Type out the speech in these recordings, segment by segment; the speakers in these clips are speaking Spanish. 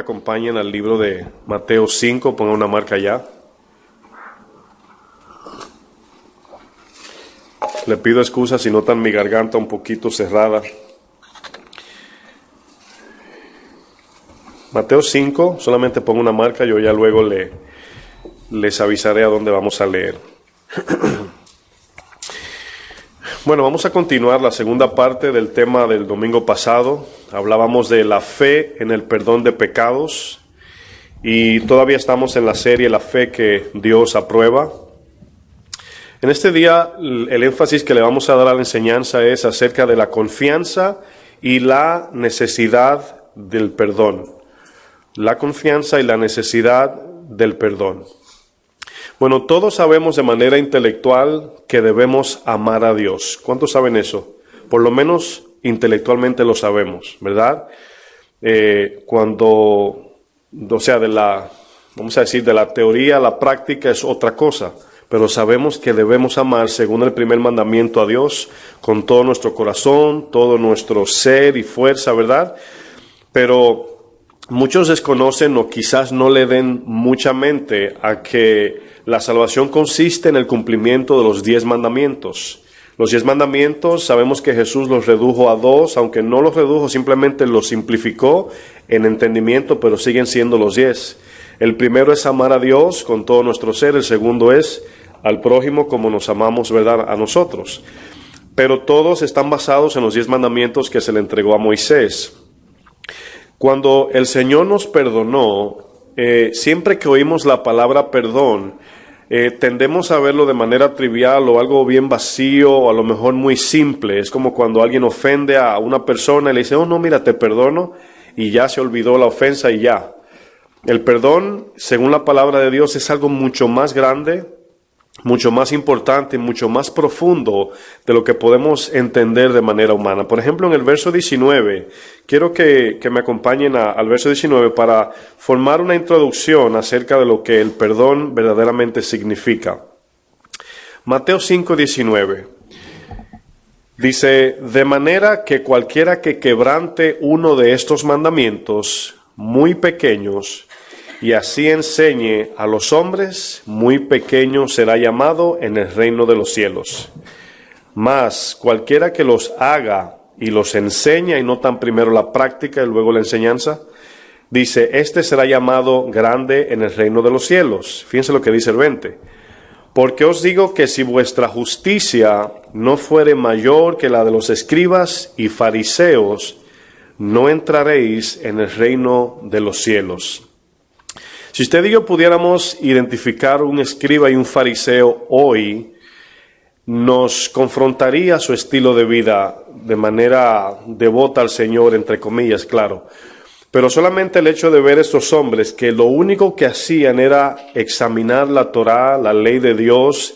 acompañen al libro de Mateo 5, pongan una marca allá. Le pido excusas si notan mi garganta un poquito cerrada. Mateo 5, solamente pongo una marca, yo ya luego les avisaré a dónde vamos a leer. Bueno, vamos a continuar la segunda parte del tema del domingo pasado. Hablábamos de la fe en el perdón de pecados y todavía estamos en la serie La fe que Dios aprueba. En este día el énfasis que le vamos a dar a la enseñanza es acerca de la confianza y la necesidad del perdón. La confianza y la necesidad del perdón. Bueno, todos sabemos de manera intelectual que debemos amar a Dios. ¿Cuántos saben eso? Por lo menos intelectualmente lo sabemos, ¿verdad? Vamos a decir, de la teoría a la práctica es otra cosa. Pero sabemos que debemos amar, según el primer mandamiento, a Dios con todo nuestro corazón, todo nuestro ser y fuerza, ¿verdad? Pero muchos desconocen o quizás no le den mucha mente a que la salvación consiste en el cumplimiento de los 10 mandamientos. Los 10 mandamientos sabemos que Jesús los redujo a 2, aunque no los redujo, simplemente los simplificó en entendimiento, pero siguen siendo los 10. El primero es amar a Dios con todo nuestro ser, el segundo es al prójimo como nos amamos, ¿verdad?, a nosotros. Pero todos están basados en los 10 mandamientos que se le entregó a Moisés. Cuando el Señor nos perdonó, siempre que oímos la palabra perdón, tendemos a verlo de manera trivial o algo bien vacío o a lo mejor muy simple. Es como cuando alguien ofende a una persona y le dice, oh no, mira, te perdono, y ya se olvidó la ofensa y ya. El perdón, según la palabra de Dios, es algo mucho más grande, mucho más importante, mucho más profundo de lo que podemos entender de manera humana. Por ejemplo, en el verso 19, quiero que me acompañen al verso 19 para formar una introducción acerca de lo que el perdón verdaderamente significa. Mateo 5, 19. Dice, de manera que cualquiera que quebrante uno de estos mandamientos muy pequeños y así enseñe a los hombres, muy pequeño será llamado en el reino de los cielos. Mas cualquiera que los haga y los enseña, y notan primero la práctica y luego la enseñanza, dice, este será llamado grande en el reino de los cielos. Fíjense lo que dice el 20. Porque os digo que si vuestra justicia no fuere mayor que la de los escribas y fariseos, no entraréis en el reino de los cielos. Si usted y yo pudiéramos identificar un escriba y un fariseo hoy, nos confrontaría su estilo de vida de manera devota al Señor, entre comillas, claro. Pero solamente el hecho de ver estos hombres que lo único que hacían era examinar la Torá, la ley de Dios,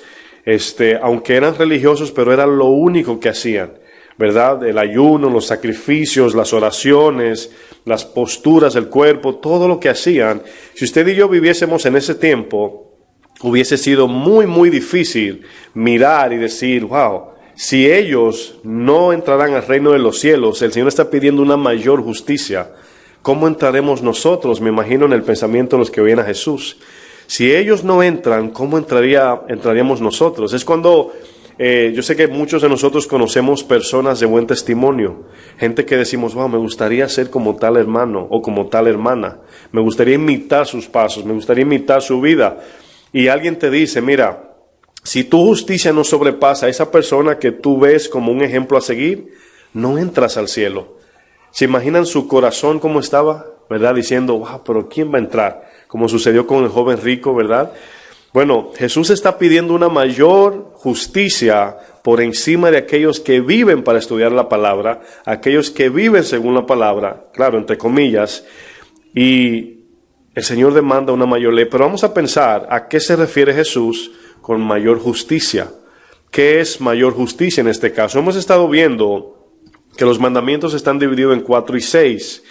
aunque eran religiosos, pero era lo único que hacían, ¿verdad? El ayuno, los sacrificios, las oraciones, las posturas del cuerpo, todo lo que hacían. Si usted y yo viviésemos en ese tiempo, hubiese sido muy, muy difícil mirar y decir, wow, si ellos no entrarán al reino de los cielos, el Señor está pidiendo una mayor justicia. ¿Cómo entraremos nosotros? Me imagino en el pensamiento de los que oyen a Jesús. Si ellos no entran, ¿cómo entraríamos nosotros? Es cuando yo sé que muchos de nosotros conocemos personas de buen testimonio, gente que decimos, wow, me gustaría ser como tal hermano o como tal hermana, me gustaría imitar sus pasos, me gustaría imitar su vida. Y alguien te dice, mira, si tu justicia no sobrepasa a esa persona que tú ves como un ejemplo a seguir, no entras al cielo. ¿Se imaginan su corazón cómo estaba? ¿Verdad? Diciendo, wow, pero ¿quién va a entrar? Como sucedió con el joven rico, ¿verdad? Bueno, Jesús está pidiendo una mayor justicia por encima de aquellos que viven para estudiar la palabra, aquellos que viven según la palabra, claro, entre comillas, y el Señor demanda una mayor ley. Pero vamos a pensar, ¿a qué se refiere Jesús con mayor justicia? ¿Qué es mayor justicia en este caso? Hemos estado viendo que los mandamientos están divididos en 4 y 6,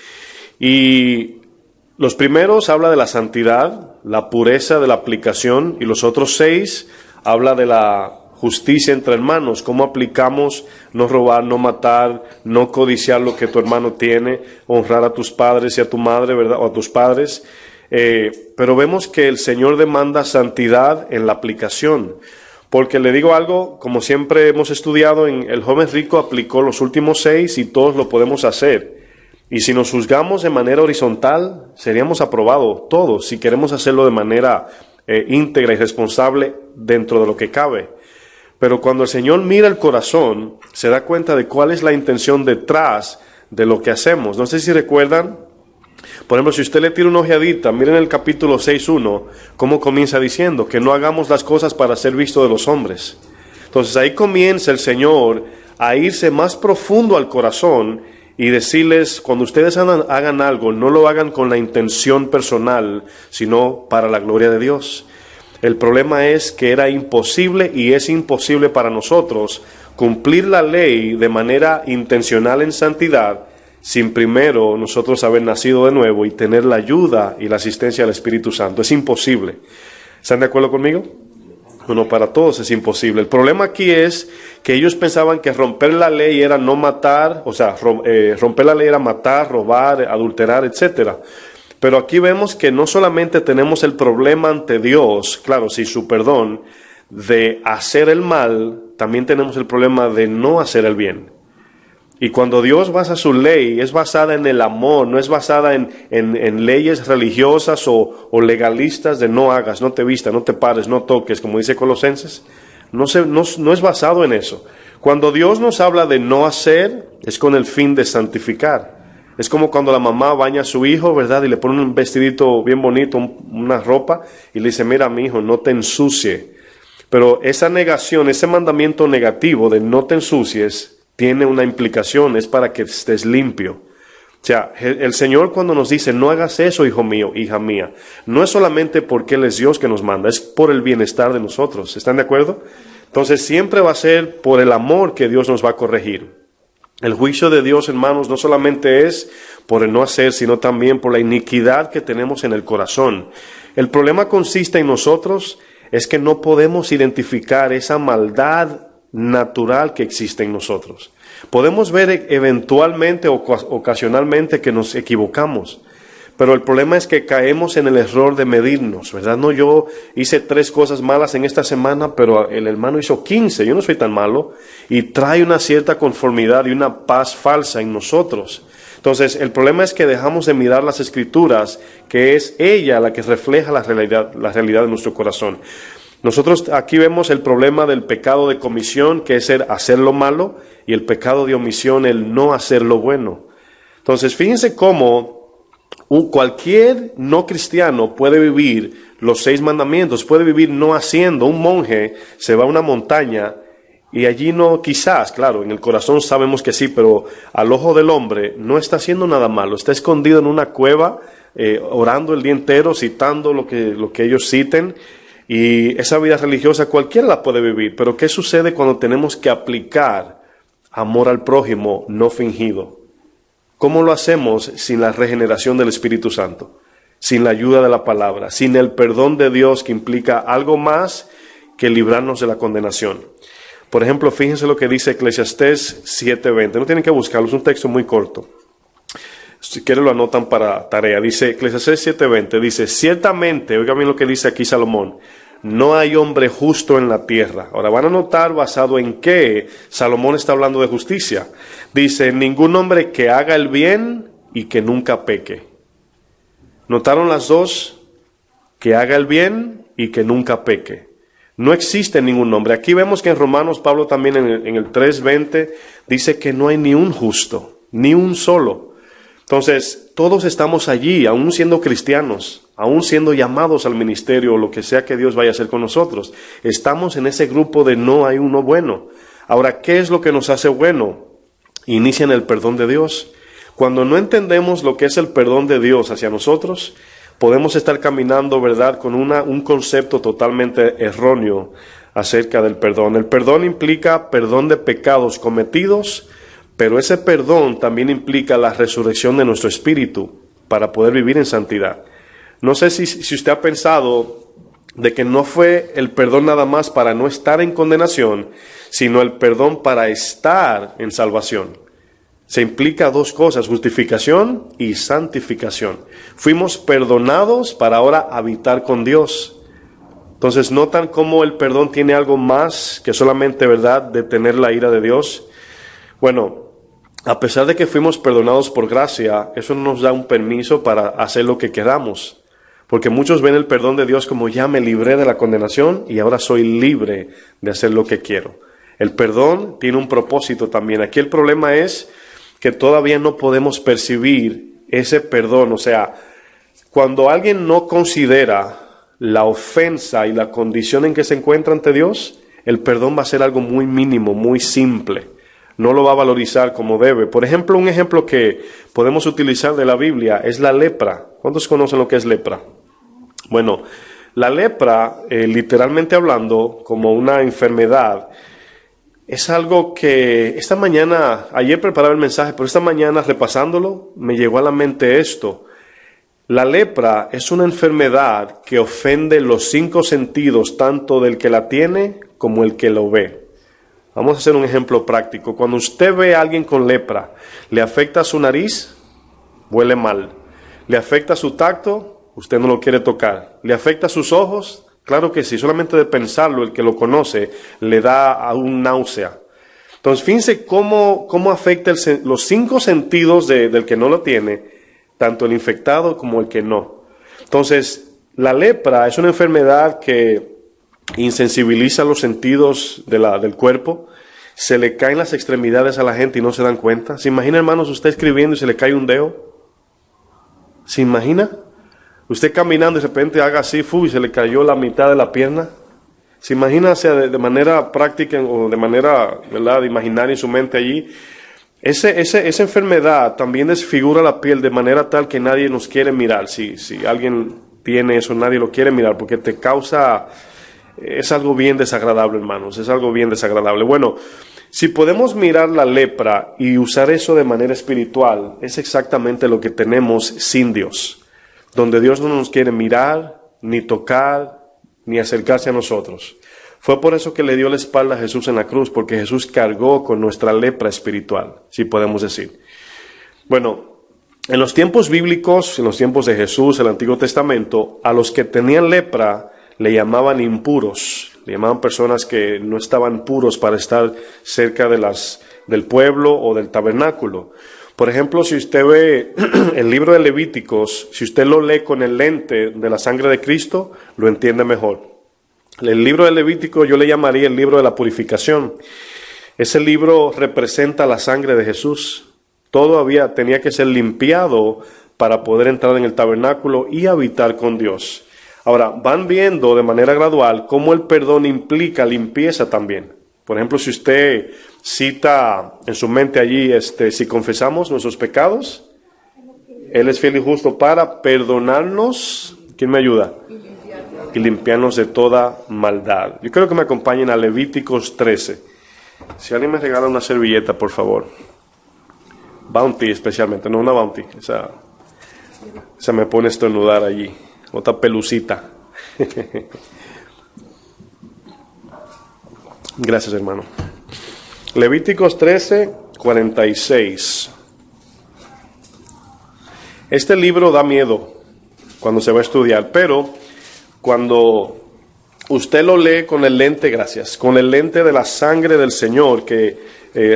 y los primeros habla de la santidad, la pureza de la aplicación, y los otros 6 habla de la justicia entre hermanos, cómo aplicamos no robar, no matar, no codiciar lo que tu hermano tiene, honrar a tus padres y a tu madre, ¿verdad? O a tus padres. Pero vemos que el Señor demanda santidad en la aplicación. Porque le digo algo, como siempre hemos estudiado, el joven rico aplicó los últimos 6 y todos lo podemos hacer. Y si nos juzgamos de manera horizontal, seríamos aprobados todos, si queremos hacerlo de manera íntegra y responsable dentro de lo que cabe. Pero cuando el Señor mira el corazón, se da cuenta de cuál es la intención detrás de lo que hacemos. No sé si recuerdan, por ejemplo, si usted le tira una ojeadita, miren el capítulo 6:1, cómo comienza diciendo, que no hagamos las cosas para ser visto de los hombres. Entonces ahí comienza el Señor a irse más profundo al corazón y decirles, cuando ustedes hagan algo, no lo hagan con la intención personal, sino para la gloria de Dios. El problema es que era imposible y es imposible para nosotros cumplir la ley de manera intencional en santidad sin primero nosotros haber nacido de nuevo y tener la ayuda y la asistencia del Espíritu Santo. Es imposible. ¿Están de acuerdo conmigo? Bueno, para todos es imposible. El problema aquí es que ellos pensaban que romper la ley era no matar, o sea, romper la ley era matar, robar, adulterar, etcétera. Pero aquí vemos que no solamente tenemos el problema ante Dios, claro, sin su perdón, de hacer el mal, también tenemos el problema de no hacer el bien. Y cuando Dios basa su ley, es basada en el amor, no es basada en leyes religiosas o legalistas de no hagas, no te vistas, no te pares, no toques, como dice Colosenses. No es basado en eso. Cuando Dios nos habla de no hacer, es con el fin de santificar. Es como cuando la mamá baña a su hijo, ¿verdad? Y le pone un vestidito bien bonito, una ropa, y le dice, mira mi hijo, no te ensucie. Pero esa negación, ese mandamiento negativo de no te ensucies, tiene una implicación, es para que estés limpio. O sea, el Señor cuando nos dice, no hagas eso, hijo mío, hija mía, no es solamente porque Él es Dios que nos manda, es por el bienestar de nosotros. ¿Están de acuerdo? Entonces siempre va a ser por el amor que Dios nos va a corregir. El juicio de Dios, hermanos, no solamente es por el no hacer, sino también por la iniquidad que tenemos en el corazón. El problema consiste en nosotros, es que no podemos identificar esa maldad natural que existe en nosotros. Podemos ver eventualmente o ocasionalmente que nos equivocamos, pero el problema es que caemos en el error de medirnos, ¿verdad? No, yo hice 3 cosas malas en esta semana, pero el hermano hizo 15, yo no soy tan malo, y trae una cierta conformidad y una paz falsa en nosotros. Entonces, el problema es que dejamos de mirar las Escrituras, que es ella la que refleja la realidad de nuestro corazón. Nosotros aquí vemos el problema del pecado de comisión, que es el hacer lo malo, y el pecado de omisión, el no hacer lo bueno. Entonces, fíjense cómo cualquier no cristiano puede vivir los 6 mandamientos, puede vivir no haciendo. Un monje se va a una montaña y allí no, quizás, claro, en el corazón sabemos que sí, pero al ojo del hombre no está haciendo nada malo, está escondido en una cueva, orando el día entero, citando lo que ellos citen. Y esa vida religiosa cualquiera la puede vivir, pero ¿qué sucede cuando tenemos que aplicar amor al prójimo no fingido? ¿Cómo lo hacemos sin la regeneración del Espíritu Santo? Sin la ayuda de la palabra, sin el perdón de Dios que implica algo más que librarnos de la condenación. Por ejemplo, fíjense lo que dice Eclesiastés 7:20. No tienen que buscarlo, es un texto muy corto. Si quieren lo anotan para tarea. Dice Eclesiastés 7:20, dice, ciertamente, oigan bien lo que dice aquí Salomón, no hay hombre justo en la tierra. Ahora van a notar basado en qué Salomón está hablando de justicia. Dice, ningún hombre que haga el bien y que nunca peque. ¿Notaron las dos? Que haga el bien y que nunca peque. No existe ningún hombre. Aquí vemos que en Romanos, Pablo también en el 3:20 dice que no hay ni un justo, ni un solo. Entonces, todos estamos allí, aún siendo cristianos, aún siendo llamados al ministerio o lo que sea que Dios vaya a hacer con nosotros. Estamos en ese grupo de no hay uno bueno. Ahora, ¿qué es lo que nos hace bueno? Inicia en el perdón de Dios. Cuando no entendemos lo que es el perdón de Dios hacia nosotros, podemos estar caminando, ¿verdad?, con un concepto totalmente erróneo acerca del perdón. El perdón implica perdón de pecados cometidos, pero ese perdón también implica la resurrección de nuestro espíritu para poder vivir en santidad. No sé si usted ha pensado de que no fue el perdón nada más para no estar en condenación, sino el perdón para estar en salvación. Se implica dos cosas, justificación y santificación. Fuimos perdonados para ahora habitar con Dios. Entonces, ¿notan cómo el perdón tiene algo más que solamente, verdad, detener la ira de Dios? Bueno, a pesar de que fuimos perdonados por gracia, eso no nos da un permiso para hacer lo que queramos. Porque muchos ven el perdón de Dios como ya me libré de la condenación y ahora soy libre de hacer lo que quiero. El perdón tiene un propósito también. Aquí el problema es que todavía no podemos percibir ese perdón. O sea, cuando alguien no considera la ofensa y la condición en que se encuentra ante Dios, el perdón va a ser algo muy mínimo, muy simple. No lo va a valorizar como debe. Por ejemplo, un ejemplo que podemos utilizar de la Biblia es la lepra. ¿Cuántos conocen lo que es lepra? Bueno, la lepra, literalmente hablando, como una enfermedad, es algo que esta mañana, ayer preparaba el mensaje, pero esta mañana repasándolo, me llegó a la mente esto. La lepra es una enfermedad que ofende los 5 sentidos, tanto del que la tiene como el que lo ve. Vamos a hacer un ejemplo práctico. Cuando usted ve a alguien con lepra, ¿le afecta su nariz? Huele mal. ¿Le afecta su tacto? Usted no lo quiere tocar. ¿Le afecta sus ojos? Claro que sí. Solamente de pensarlo, el que lo conoce, le da a un náusea. Entonces, fíjense cómo afecta los 5 sentidos del que no lo tiene, tanto el infectado como el que no. Entonces, la lepra es una enfermedad que insensibiliza los sentidos del cuerpo, se le caen las extremidades a la gente y no se dan cuenta. ¿Se imagina, hermanos, usted escribiendo y se le cae un dedo? ¿Se imagina? Usted caminando y de repente haga así, y se le cayó la mitad de la pierna. ¿Se imagina, o sea, de manera práctica o de manera, verdad, imaginaria en su mente allí? Esa enfermedad también desfigura la piel de manera tal que nadie nos quiere mirar. Si alguien tiene eso, nadie lo quiere mirar porque te causa... Es algo bien desagradable, hermanos, es algo bien desagradable. Bueno, si podemos mirar la lepra y usar eso de manera espiritual, es exactamente lo que tenemos sin Dios, donde Dios no nos quiere mirar, ni tocar, ni acercarse a nosotros. Fue por eso que le dio la espalda a Jesús en la cruz, porque Jesús cargó con nuestra lepra espiritual, si podemos decir. Bueno, en los tiempos bíblicos, en los tiempos de Jesús, el Antiguo Testamento, a los que tenían lepra le llamaban impuros, le llamaban personas que no estaban puros para estar cerca del pueblo o del tabernáculo. Por ejemplo, si usted ve el libro de Levíticos, si usted lo lee con el lente de la sangre de Cristo, lo entiende mejor. El libro de Levítico yo le llamaría el libro de la purificación. Ese libro representa la sangre de Jesús. Todo tenía que ser limpiado para poder entrar en el tabernáculo y habitar con Dios. Ahora, van viendo de manera gradual cómo el perdón implica limpieza también. Por ejemplo, si usted cita en su mente allí, si confesamos nuestros pecados, Él es fiel y justo para perdonarnos. ¿Quién me ayuda? Y limpiarnos de toda maldad. Yo quiero que me acompañen a Levíticos 13. Si alguien me regala una servilleta, por favor. Bounty especialmente, no una Bounty. Esa me pone a estornudar allí. Otra pelucita. Gracias, hermano. Levíticos 13, 46. Este libro da miedo cuando se va a estudiar, pero cuando usted lo lee con el lente, con el lente de la sangre del Señor, que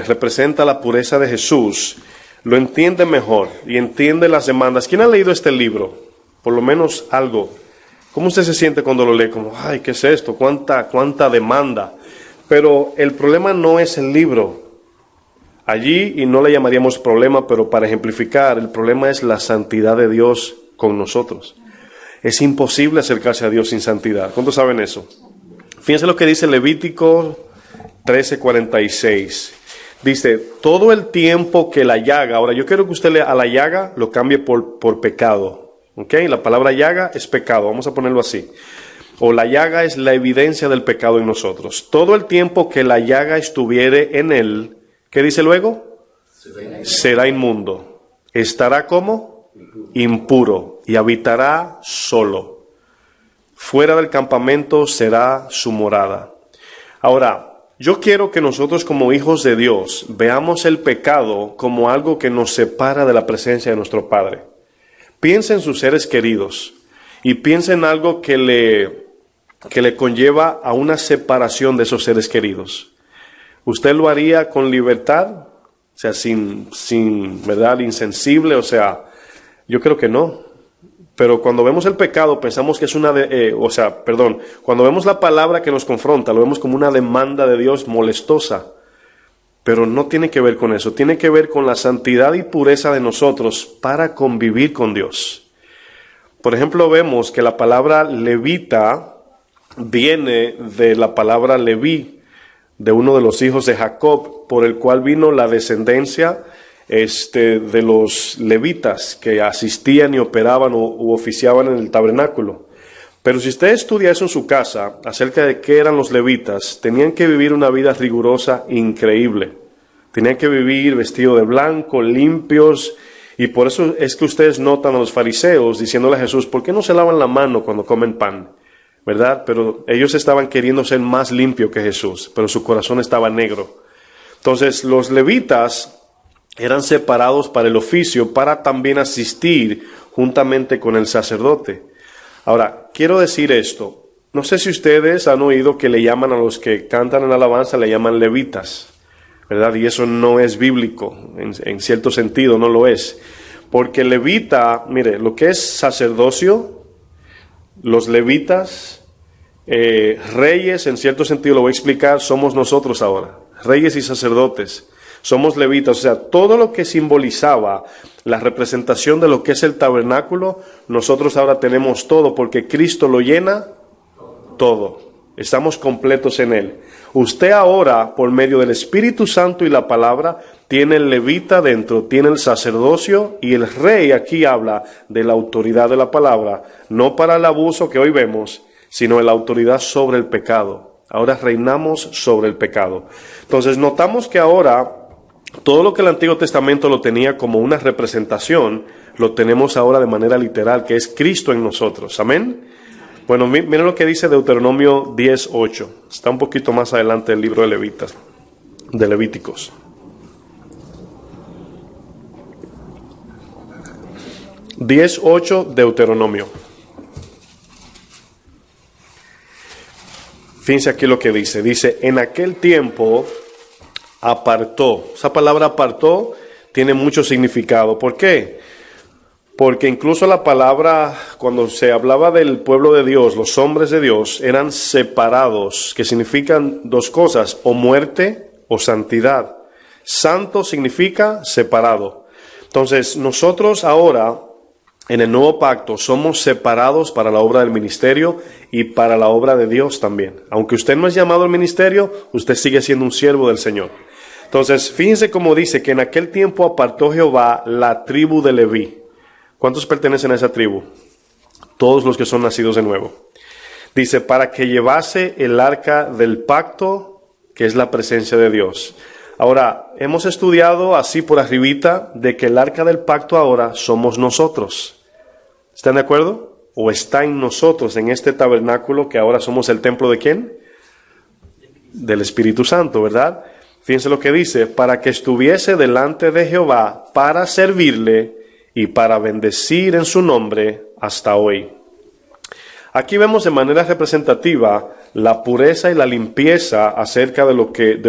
representa la pureza de Jesús, lo entiende mejor y entiende las demandas. ¿Quién ha leído este libro? Por lo menos algo. ¿Cómo usted se siente cuando lo lee? Como, ay, ¿qué es esto? ¿Cuánta demanda? Pero el problema no es el libro. Allí, y no le llamaríamos problema, pero para ejemplificar, el problema es la santidad de Dios con nosotros. Es imposible acercarse a Dios sin santidad. ¿Cuántos saben eso? Fíjense lo que dice Levítico 13:46. Dice, todo el tiempo que la llaga, ahora yo quiero que usted a la llaga lo cambie por pecado. ¿Ok? La palabra llaga es pecado, vamos a ponerlo así. O la llaga es la evidencia del pecado en nosotros. Todo el tiempo que la llaga estuviere en él, ¿qué dice luego? Será inmundo. Estará como impuro y habitará solo. fuera del campamento será su morada. Ahora, yo quiero que nosotros como hijos de Dios veamos el pecado como algo que nos separa de la presencia de nuestro Padre. Piensa en sus seres queridos y piensa en algo que le conlleva a una separación de esos seres queridos. ¿Usted lo haría con libertad? O sea, sin ¿verdad? Insensible, o sea, yo creo que no. Pero cuando vemos el pecado pensamos que es cuando vemos la palabra que nos confronta, lo vemos como una demanda de Dios molestosa. Pero no tiene que ver con eso, tiene que ver con la santidad y pureza de nosotros para convivir con Dios. Por ejemplo, vemos que la palabra levita viene de la palabra Leví, de uno de los hijos de Jacob, por el cual vino la descendencia de los levitas que asistían y operaban u oficiaban en el tabernáculo. Pero si usted estudia eso en su casa, acerca de qué eran los levitas, tenían que vivir una vida rigurosa increíble. Tenían que vivir vestidos de blanco, limpios, y por eso es que ustedes notan a los fariseos diciéndole a Jesús, ¿por qué no se lavan la mano cuando comen pan? ¿Verdad? Pero ellos estaban queriendo ser más limpios que Jesús, pero su corazón estaba negro. Entonces, los levitas eran separados para el oficio, para también asistir juntamente con el sacerdote. Ahora, quiero decir esto. No sé si ustedes han oído que le llaman a los que cantan en alabanza, le llaman levitas, ¿verdad? Y eso no es bíblico, en cierto sentido no lo es. Porque levita, mire, lo que es sacerdocio, los levitas, reyes, en cierto sentido lo voy a explicar, somos nosotros ahora, reyes y sacerdotes. Somos levitas, o sea, todo lo que simbolizaba la representación de lo que es el tabernáculo, nosotros ahora tenemos todo, porque Cristo lo llena todo. Estamos completos en Él. Usted ahora, por medio del Espíritu Santo y la palabra, tiene el levita dentro, tiene el sacerdocio, y el rey aquí habla de la autoridad de la palabra, no para el abuso que hoy vemos, sino de la autoridad sobre el pecado. Ahora reinamos sobre el pecado. Entonces notamos que ahora todo lo que el Antiguo Testamento lo tenía como una representación, lo tenemos ahora de manera literal, que es Cristo en nosotros. ¿Amén? Bueno, miren lo que dice Deuteronomio 10:8. Está un poquito más adelante del libro de Levíticos. (10:8) Deuteronomio. Fíjense aquí lo que dice. Dice, en aquel tiempo apartó. Esa palabra apartó tiene mucho significado. ¿Por qué? Porque incluso la palabra, cuando se hablaba del pueblo de Dios, los hombres de Dios eran separados, que significan dos cosas, o muerte o santidad. Santo significa separado. Entonces, nosotros ahora, en el nuevo pacto, somos separados para la obra del ministerio y para la obra de Dios también. Aunque usted no es llamado al ministerio, usted sigue siendo un siervo del Señor. Entonces, fíjense cómo dice que en aquel tiempo apartó Jehová la tribu de Leví. ¿Cuántos pertenecen a esa tribu? Todos los que son nacidos de nuevo. Dice, para que llevase el arca del pacto, que es la presencia de Dios. Ahora, hemos estudiado así por arribita de que el arca del pacto ahora somos nosotros. ¿Están de acuerdo? O está en nosotros, en este tabernáculo que ahora somos el templo de ¿quién? Del Espíritu Santo, ¿verdad? Fíjense lo que dice, para que estuviese delante de Jehová para servirle y para bendecir en su nombre hasta hoy. Aquí vemos de manera representativa la pureza y la limpieza acerca de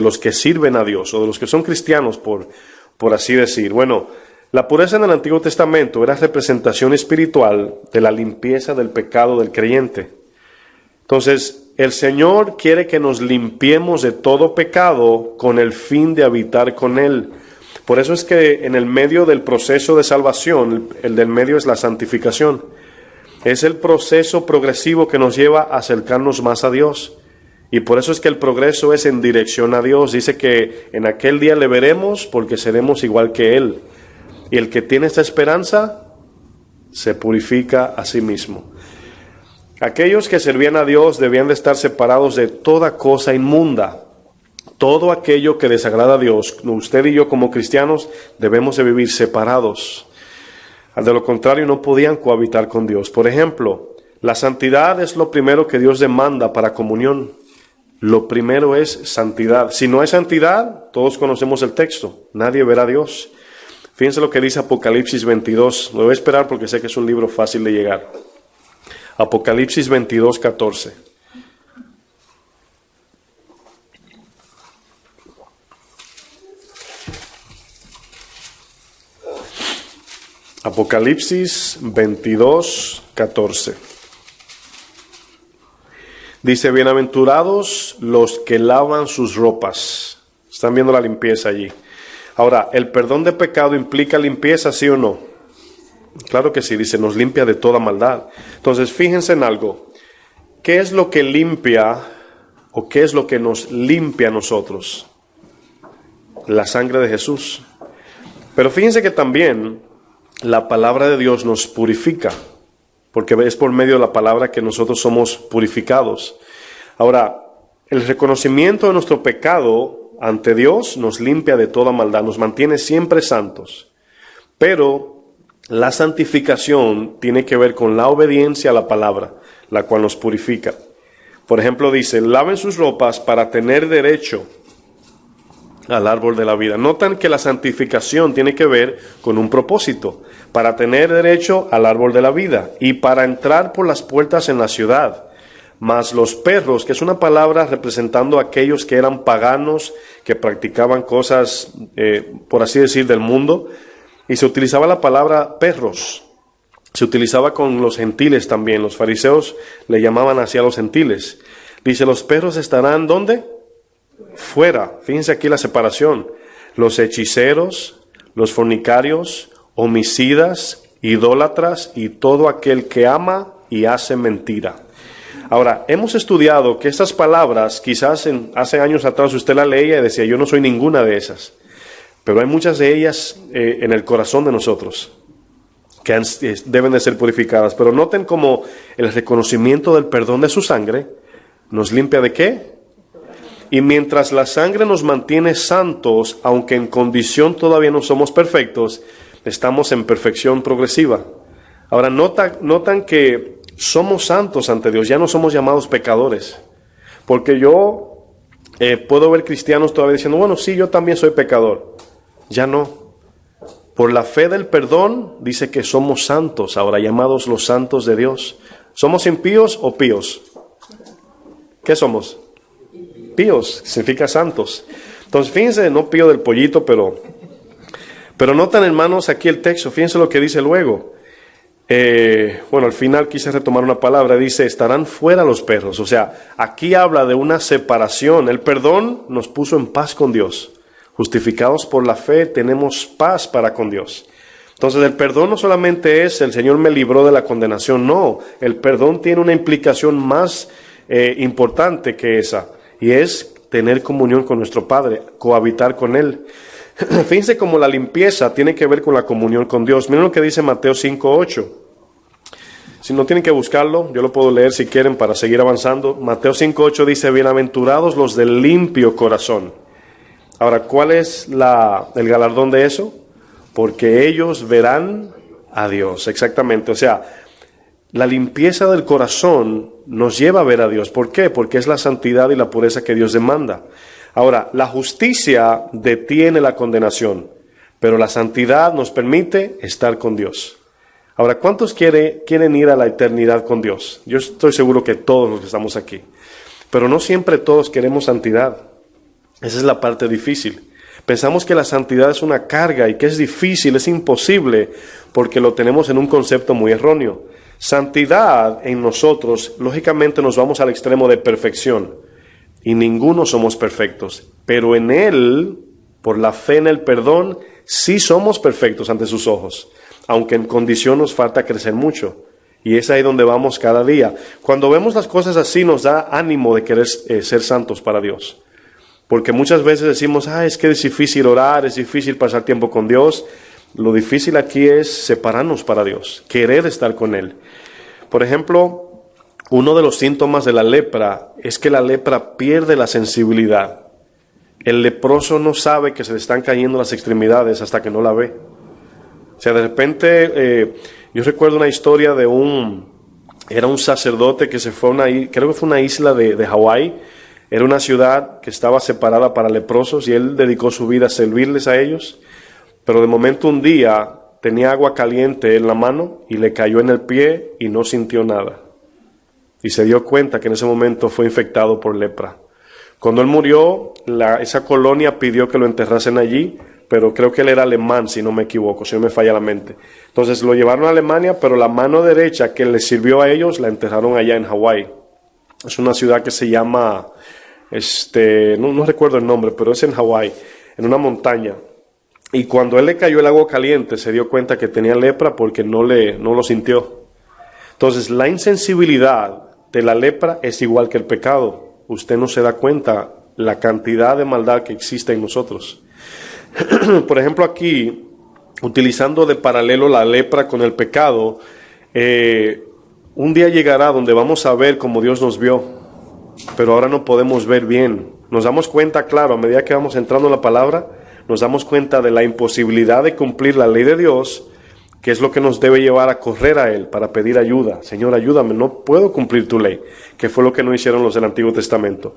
los que sirven a Dios, o de los que son cristianos, por así decir. Bueno, la pureza en el Antiguo Testamento era representación espiritual de la limpieza del pecado del creyente. Entonces, el Señor quiere que nos limpiemos de todo pecado con el fin de habitar con Él. Por eso es que en el medio del proceso de salvación, el del medio es la santificación. Es el proceso progresivo que nos lleva a acercarnos más a Dios. Y por eso es que el progreso es en dirección a Dios. Dice que en aquel día le veremos porque seremos igual que Él. Y el que tiene esta esperanza se purifica a sí mismo. Aquellos que servían a Dios debían de estar separados de toda cosa inmunda. Todo aquello que desagrada a Dios, usted y yo como cristianos debemos de vivir separados. De lo contrario no podían cohabitar con Dios. Por ejemplo, La santidad es lo primero que Dios demanda para comunión. Lo primero es santidad. Si no hay santidad, todos conocemos el texto. Nadie verá a Dios. Fíjense lo que dice Apocalipsis 22. Lo voy a esperar porque sé que es un libro fácil de llegar. Apocalipsis 22, 14. Apocalipsis 22, 14. Dice, bienaventurados los que lavan sus ropas. Están viendo la limpieza allí. Ahora, ¿el perdón de pecado implica limpieza, sí o no? Claro que sí, dice, nos limpia de toda maldad. Entonces, fíjense en algo. ¿Qué es lo que limpia o qué es lo que nos limpia a nosotros? La sangre de Jesús. Pero fíjense que también la palabra de Dios nos purifica, porque es por medio de la palabra que nosotros somos purificados. Ahora, el reconocimiento de nuestro pecado ante Dios nos limpia de toda maldad, nos mantiene siempre santos. Pero la santificación tiene que ver con la obediencia a la palabra, la cual nos purifica. Por ejemplo, dice, laven sus ropas para tener derecho al árbol de la vida. Notan que la santificación tiene que ver con un propósito, para tener derecho al árbol de la vida y para entrar por las puertas en la ciudad. Mas los perros, que es una palabra representando a aquellos que eran paganos, que practicaban cosas, por así decir, del mundo, y se utilizaba la palabra perros. Se utilizaba con los gentiles también. Los fariseos le llamaban así a los gentiles. Dice, los perros estarán, ¿dónde? Fuera. Fíjense aquí la separación. Los hechiceros, los fornicarios, homicidas, idólatras y todo aquel que ama y hace mentira. Ahora, hemos estudiado que estas palabras, quizás hace años atrás usted la leía y decía, yo no soy ninguna de esas. Pero hay muchas de ellas en el corazón de nosotros que deben de ser purificadas. Pero noten cómo el reconocimiento del perdón de su sangre nos limpia ¿de qué? Y mientras la sangre nos mantiene santos, aunque en condición todavía no somos perfectos, estamos en perfección progresiva. Ahora notan que somos santos ante Dios, ya no somos llamados pecadores. Porque yo puedo ver cristianos todavía diciendo, bueno, sí, yo también soy pecador. Ya no. Por la fe del perdón dice que somos santos, ahora llamados los santos de Dios. ¿Somos impíos o píos? ¿Qué somos? Píos, significa santos. Entonces, fíjense, no pío del pollito, pero notan, hermanos, aquí el texto, fíjense lo que dice luego. Bueno, al final quise retomar una palabra, dice, estarán fuera los perros. O sea, aquí habla de una separación. El perdón nos puso en paz con Dios. Justificados por la fe, tenemos paz para con Dios. Entonces, el perdón no solamente es, el Señor me libró de la condenación, no. El perdón tiene una implicación más importante que esa. Y es tener comunión con nuestro Padre, cohabitar con Él. Fíjense cómo la limpieza tiene que ver con la comunión con Dios. Miren lo que dice Mateo 5:8. Si no tienen que buscarlo, yo lo puedo leer si quieren para seguir avanzando. Mateo 5:8 dice, bienaventurados los del limpio corazón. Ahora, ¿cuál es el galardón de eso? Porque ellos verán a Dios. Exactamente, o sea, la limpieza del corazón nos lleva a ver a Dios. ¿Por qué? Porque es la santidad y la pureza que Dios demanda. Ahora, la justicia detiene la condenación, pero la santidad nos permite estar con Dios. Ahora, ¿cuántos quieren ir a la eternidad con Dios? Yo estoy seguro que todos los que estamos aquí. Pero no siempre todos queremos santidad. Esa es la parte difícil. Pensamos que la santidad es una carga y que es difícil, es imposible, porque lo tenemos en un concepto muy erróneo. Santidad en nosotros, lógicamente nos vamos al extremo de perfección. Y ninguno somos perfectos. Pero en Él, por la fe en el perdón, sí somos perfectos ante sus ojos. Aunque en condición nos falta crecer mucho. Y es ahí donde vamos cada día. Cuando vemos las cosas así nos da ánimo de querer ser santos para Dios. Porque muchas veces decimos, es que es difícil orar, es difícil pasar tiempo con Dios. Lo difícil aquí es separarnos para Dios, querer estar con Él. Por ejemplo, uno de los síntomas de la lepra es que la lepra pierde la sensibilidad. El leproso no sabe que se le están cayendo las extremidades hasta que no la ve. O sea, de repente, yo recuerdo una historia de un Era un sacerdote que se fue a creo que fue una isla de Hawái. Era una ciudad que estaba separada para leprosos y él dedicó su vida a servirles a ellos. Pero de momento un día tenía agua caliente en la mano y le cayó en el pie y no sintió nada. Y se dio cuenta que en ese momento fue infectado por lepra. Cuando él murió, esa colonia pidió que lo enterrasen allí, pero creo que él era alemán, si no me equivoco, si no me falla la mente. Entonces lo llevaron a Alemania, pero la mano derecha que les sirvió a ellos la enterraron allá en Hawái. Es una ciudad que se llama, no recuerdo el nombre, pero es en Hawái, en una montaña. Y cuando él le cayó el agua caliente, se dio cuenta que tenía lepra porque no lo sintió. Entonces, la insensibilidad de la lepra es igual que el pecado. Usted no se da cuenta la cantidad de maldad que existe en nosotros. Por ejemplo, aquí, utilizando de paralelo la lepra con el pecado, un día llegará donde vamos a ver como Dios nos vio, pero ahora no podemos ver bien. Nos damos cuenta, claro, a medida que vamos entrando en la palabra, nos damos cuenta de la imposibilidad de cumplir la ley de Dios, que es lo que nos debe llevar a correr a Él para pedir ayuda. Señor, ayúdame, no puedo cumplir tu ley, que fue lo que no hicieron los del Antiguo Testamento.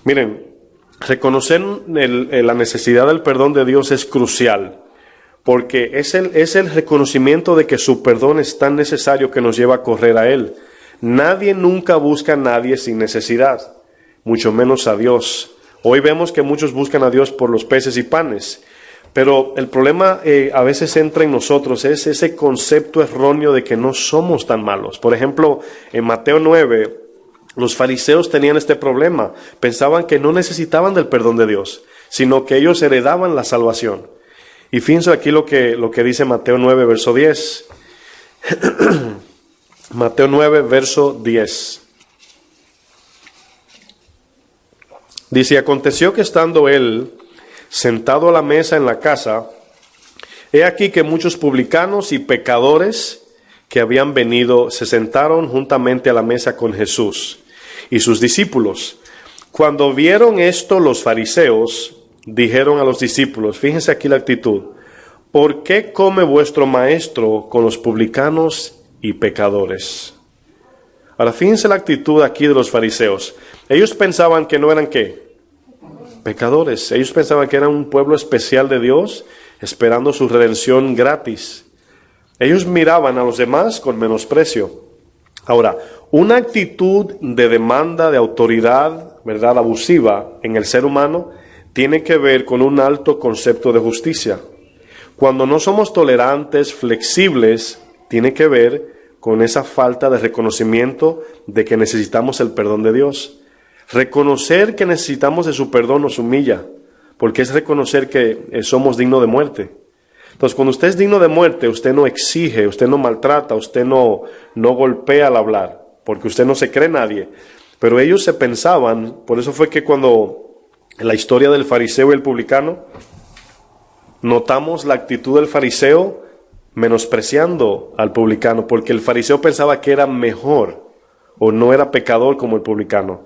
Miren, reconocer la necesidad del perdón de Dios es crucial, porque es el reconocimiento de que su perdón es tan necesario que nos lleva a correr a Él. Nadie nunca busca a nadie sin necesidad, mucho menos a Dios. Hoy vemos que muchos buscan a Dios por los peces y panes, pero el problema a veces entra en nosotros, es ese concepto erróneo de que no somos tan malos. Por ejemplo, en Mateo 9, los fariseos tenían este problema. Pensaban que no necesitaban del perdón de Dios, sino que ellos heredaban la salvación. Y fíjense aquí lo que dice Mateo 9, verso 10. Mateo 9, verso 10. Dice, aconteció que estando él sentado a la mesa en la casa, he aquí que muchos publicanos y pecadores que habían venido se sentaron juntamente a la mesa con Jesús y sus discípulos. Cuando vieron esto, los fariseos dijeron a los discípulos, fíjense aquí la actitud, ¿por qué come vuestro maestro con los publicanos y pecadores? Ahora fíjense la actitud aquí de los fariseos. Ellos pensaban que no eran ¿qué? Pecadores. Ellos pensaban que eran un pueblo especial de Dios, esperando su redención gratis. Ellos miraban a los demás con menosprecio. Ahora, una actitud de demanda de autoridad, ¿verdad?, abusiva en el ser humano, tiene que ver con un alto concepto de justicia. Cuando no somos tolerantes, flexibles, tiene que ver con esa falta de reconocimiento de que necesitamos el perdón de Dios. Reconocer que necesitamos de su perdón nos humilla, porque es reconocer que somos dignos de muerte. Entonces, cuando usted es digno de muerte, usted no exige, usted no maltrata, usted no golpea al hablar, porque usted no se cree nadie. Pero ellos se pensaban, por eso fue que cuando en la historia del fariseo y el publicano, notamos la actitud del fariseo menospreciando al publicano, porque el fariseo pensaba que era mejor o no era pecador como el publicano.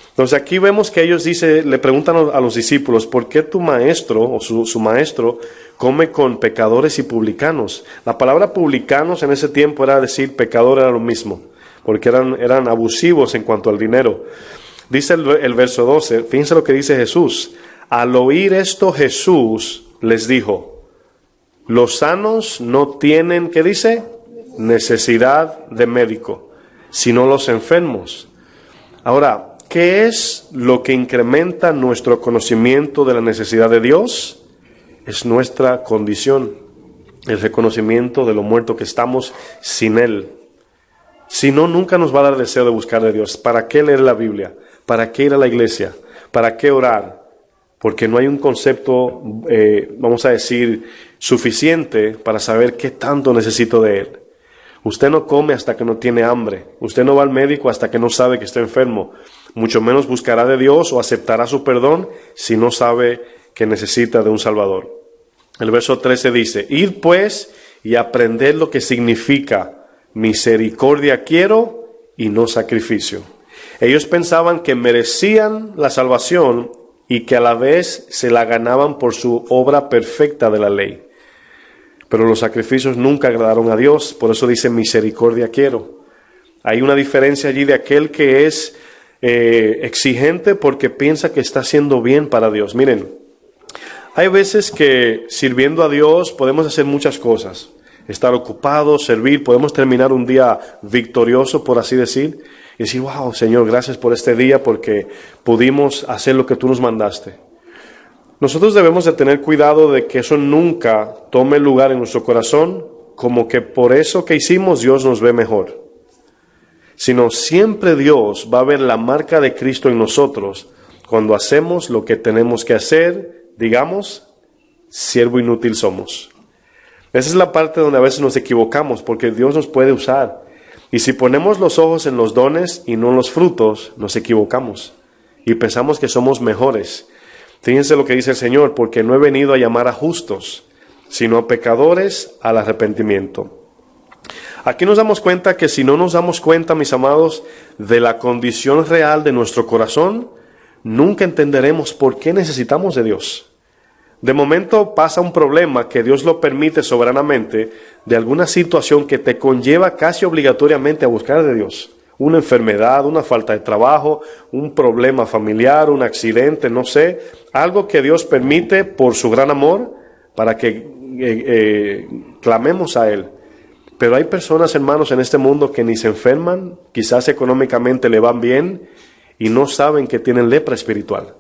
Entonces aquí vemos que ellos le preguntan a los discípulos, ¿por qué tu maestro o su maestro come con pecadores y publicanos? La palabra publicanos en ese tiempo era decir pecador, era lo mismo, porque eran abusivos en cuanto al dinero. Dice el verso 12, fíjense lo que dice Jesús. Al oír esto Jesús les dijo, los sanos no tienen, ¿qué dice? Necesidad de médico, sino los enfermos. Ahora, ¿qué es lo que incrementa nuestro conocimiento de la necesidad de Dios? Es nuestra condición, el reconocimiento de lo muerto que estamos sin Él. Si no, nunca nos va a dar deseo de buscar a Dios. ¿Para qué leer la Biblia? ¿Para qué ir a la iglesia? ¿Para qué orar? Porque no hay un concepto, vamos a decir, suficiente para saber qué tanto necesito de Él. Usted no come hasta que no tiene hambre. Usted no va al médico hasta que no sabe que está enfermo. Mucho menos buscará de Dios o aceptará su perdón si no sabe que necesita de un Salvador. El verso 13 dice, id pues y aprended lo que significa misericordia quiero y no sacrificio. Ellos pensaban que merecían la salvación y que a la vez se la ganaban por su obra perfecta de la ley. Pero los sacrificios nunca agradaron a Dios, por eso dice misericordia quiero. Hay una diferencia allí de aquel que es exigente porque piensa que está haciendo bien para Dios. Miren, hay veces que sirviendo a Dios podemos hacer muchas cosas. Estar ocupados, servir, podemos terminar un día victorioso, por así decir, y decir, wow, Señor, gracias por este día porque pudimos hacer lo que tú nos mandaste. Nosotros debemos de tener cuidado de que eso nunca tome lugar en nuestro corazón, como que por eso que hicimos Dios nos ve mejor. Sino siempre Dios va a ver la marca de Cristo en nosotros cuando hacemos lo que tenemos que hacer, digamos, siervo inútil somos. Esa es la parte donde a veces nos equivocamos, porque Dios nos puede usar. Y si ponemos los ojos en los dones y no en los frutos, nos equivocamos y pensamos que somos mejores. Fíjense lo que dice el Señor, porque no he venido a llamar a justos, sino a pecadores al arrepentimiento. Aquí nos damos cuenta que si no nos damos cuenta, mis amados, de la condición real de nuestro corazón, nunca entenderemos por qué necesitamos de Dios. De momento pasa un problema que Dios lo permite soberanamente, de alguna situación que te conlleva casi obligatoriamente a buscar de Dios. Una enfermedad, una falta de trabajo, un problema familiar, un accidente, no sé, algo que Dios permite por su gran amor para que clamemos a Él. Pero hay personas, hermanos, en este mundo que ni se enferman, quizás económicamente le van bien y no saben que tienen lepra espiritual.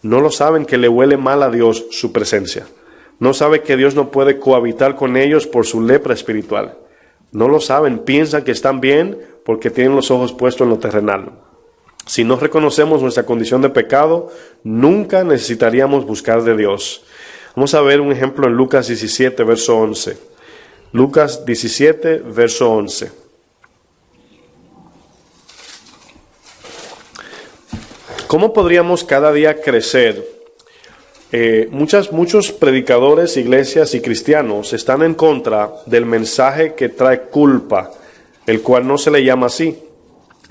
No lo saben, que le huele mal a Dios su presencia. No saben que Dios no puede cohabitar con ellos por su lepra espiritual. No lo saben, piensan que están bien porque tienen los ojos puestos en lo terrenal. Si no reconocemos nuestra condición de pecado, nunca necesitaríamos buscar de Dios. Vamos a ver un ejemplo en Lucas 17, verso 11. Lucas 17, verso 11. ¿Cómo podríamos cada día crecer? Muchos predicadores, iglesias y cristianos están en contra del mensaje que trae culpa, el cual no se le llama así.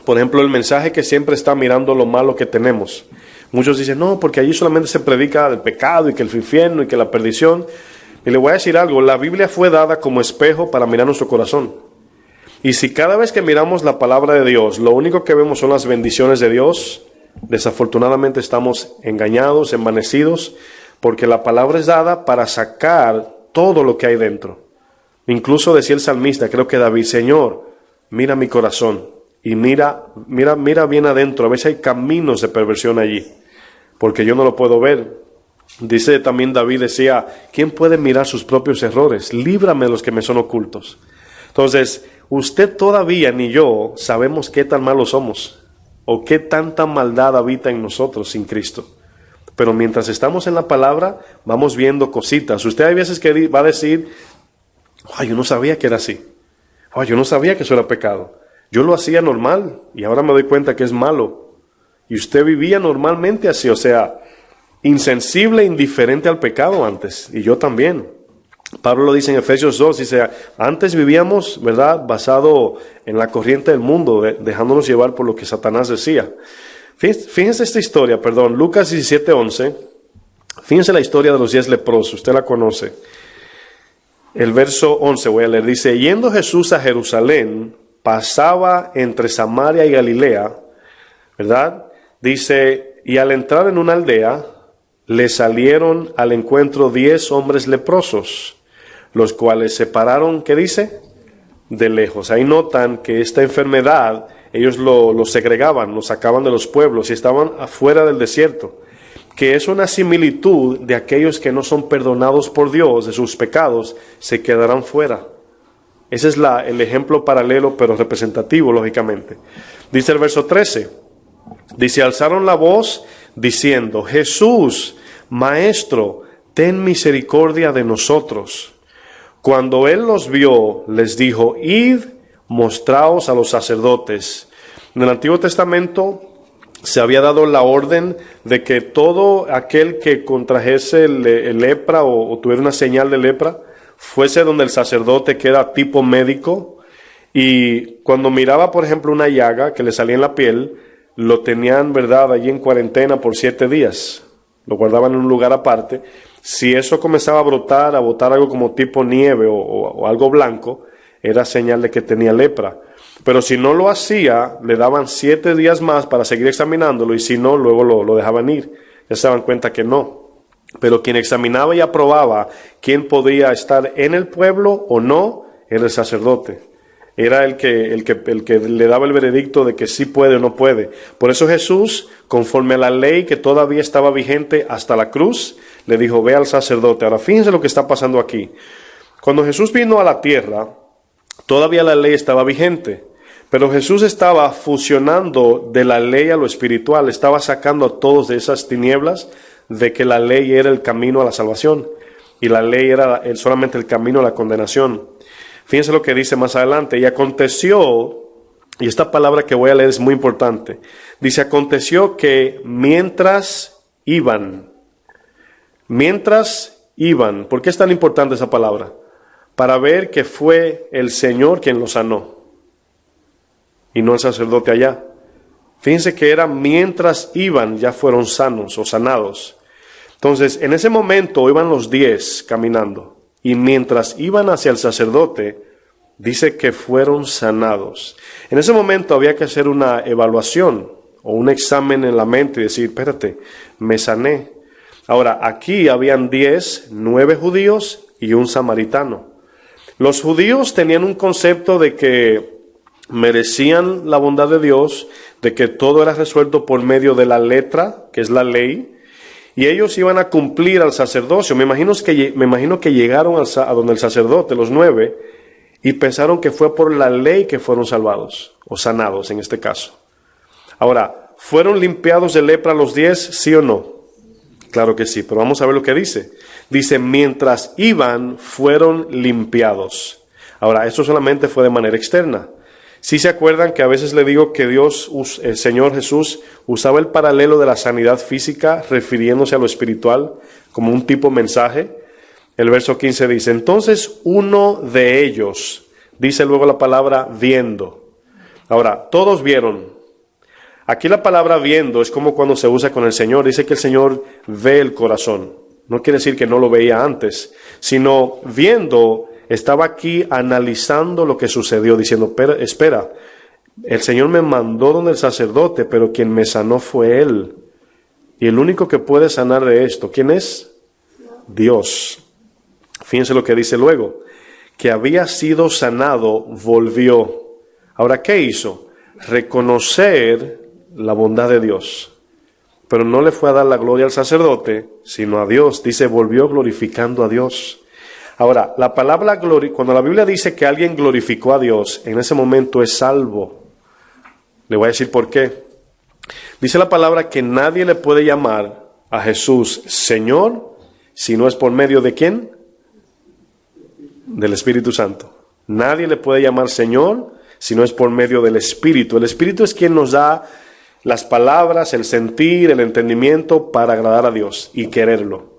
Por ejemplo, el mensaje que siempre está mirando lo malo que tenemos. Muchos dicen, no, porque allí solamente se predica del pecado y que el infierno y que la perdición. Y le voy a decir algo, la Biblia fue dada como espejo para mirar nuestro corazón. Y si cada vez que miramos la palabra de Dios, lo único que vemos son las bendiciones de Dios, desafortunadamente estamos engañados, envanecidos, porque la palabra es dada para sacar todo lo que hay dentro. Incluso decía el salmista, creo que David, Señor, mira mi corazón y mira bien adentro, a veces hay caminos de perversión allí, porque yo no lo puedo ver. Dice también David, decía, ¿quién puede mirar sus propios errores? Líbrame de los que me son ocultos. Entonces, usted todavía ni yo sabemos qué tan malos somos o qué tanta maldad habita en nosotros sin Cristo. Pero mientras estamos en la palabra, vamos viendo cositas. Usted hay veces que va a decir, yo no sabía que era así. Yo no sabía que eso era pecado. Yo lo hacía normal y ahora me doy cuenta que es malo. Y usted vivía normalmente así, o sea, insensible, indiferente al pecado antes. Y yo también. Pablo lo dice en Efesios 2, dice, antes vivíamos, ¿verdad?, basado en la corriente del mundo, dejándonos llevar por lo que Satanás decía. Fíjense esta historia, Lucas 17, 11. Fíjense la historia de los 10 leprosos, usted la conoce. El verso 11 voy a leer, dice, yendo Jesús a Jerusalén, pasaba entre Samaria y Galilea, ¿verdad? Dice, y al entrar en una aldea, le salieron al encuentro 10 hombres leprosos, los cuales se pararon, ¿qué dice? De lejos. Ahí notan que esta enfermedad, ellos lo segregaban, lo sacaban de los pueblos y estaban afuera del desierto, que es una similitud de aquellos que no son perdonados por Dios de sus pecados, se quedarán fuera. Ese es el ejemplo paralelo, pero representativo, lógicamente. Dice el verso 13, dice, alzaron la voz diciendo, Jesús, Maestro, ten misericordia de nosotros. Cuando él los vio, les dijo, id, mostraos a los sacerdotes. En el Antiguo Testamento se había dado la orden de que todo aquel que contrajese lepra o tuviera una señal de lepra, fuese donde el sacerdote, que era tipo médico, y cuando miraba, por ejemplo, una llaga que le salía en la piel, lo tenían, ¿verdad?, allí en cuarentena por 7 días. Lo guardaban en un lugar aparte. Si eso comenzaba a brotar, a botar algo como tipo nieve o algo blanco, era señal de que tenía lepra. Pero si no lo hacía, le daban 7 días más para seguir examinándolo, y si no, luego lo dejaban ir. Ya se daban cuenta que no. Pero quien examinaba y aprobaba quién podía estar en el pueblo o no, era el sacerdote. Era el que le daba el veredicto de que sí puede o no puede. Por eso Jesús, conforme a la ley que todavía estaba vigente hasta la cruz, le dijo, ve al sacerdote. Ahora fíjense lo que está pasando aquí. Cuando Jesús vino a la tierra, todavía la ley estaba vigente. Pero Jesús estaba fusionando de la ley a lo espiritual, estaba sacando a todos de esas tinieblas de que la ley era el camino a la salvación y la ley era solamente el camino a la condenación. Fíjense lo que dice más adelante. Y aconteció, y esta palabra que voy a leer es muy importante, dice, aconteció que mientras iban, ¿por qué es tan importante esa palabra? Para ver que fue el Señor quien los sanó y no el sacerdote allá. Fíjense que era mientras iban, ya fueron sanos o sanados. Entonces, en ese momento iban los 10 caminando, y mientras iban hacia el sacerdote, dice que fueron sanados. En ese momento había que hacer una evaluación o un examen en la mente y decir, espérate, me sané. Ahora, aquí habían 10, 9 judíos y un samaritano. Los judíos tenían un concepto de que merecían la bondad de Dios, de que todo era resuelto por medio de la letra, que es la ley, y ellos iban a cumplir al sacerdocio. Me imagino que llegaron a donde el sacerdote, los 9, y pensaron que fue por la ley que fueron salvados, o sanados en este caso. Ahora, ¿fueron limpiados de lepra los 10, sí o no? Claro que sí, pero vamos a ver lo que dice. Dice, mientras iban, fueron limpiados. Ahora, esto solamente fue de manera externa. ¿Sí se acuerdan que a veces le digo que Dios, el Señor Jesús, usaba el paralelo de la sanidad física refiriéndose a lo espiritual como un tipo mensaje? El verso 15 dice, entonces uno de ellos, dice luego la palabra viendo. Ahora, todos vieron. Aquí la palabra viendo es como cuando se usa con el Señor. Dice que el Señor ve el corazón. No quiere decir que no lo veía antes, sino viendo. Estaba aquí analizando lo que sucedió, diciendo, espera, el Señor me mandó donde el sacerdote, pero quien me sanó fue Él. Y el único que puede sanar de esto, ¿quién es? Dios. Fíjense lo que dice luego, que había sido sanado, volvió. Ahora, ¿qué hizo? Reconocer la bondad de Dios. Pero no le fue a dar la gloria al sacerdote, sino a Dios. Dice, volvió glorificando a Dios. Ahora, la palabra gloria, cuando la Biblia dice que alguien glorificó a Dios, en ese momento es salvo. Le voy a decir por qué. Dice la palabra que nadie le puede llamar a Jesús Señor, si no es por medio de ¿quién? Del Espíritu Santo. Nadie le puede llamar Señor, si no es por medio del Espíritu. El Espíritu es quien nos da las palabras, el sentir, el entendimiento para agradar a Dios y quererlo.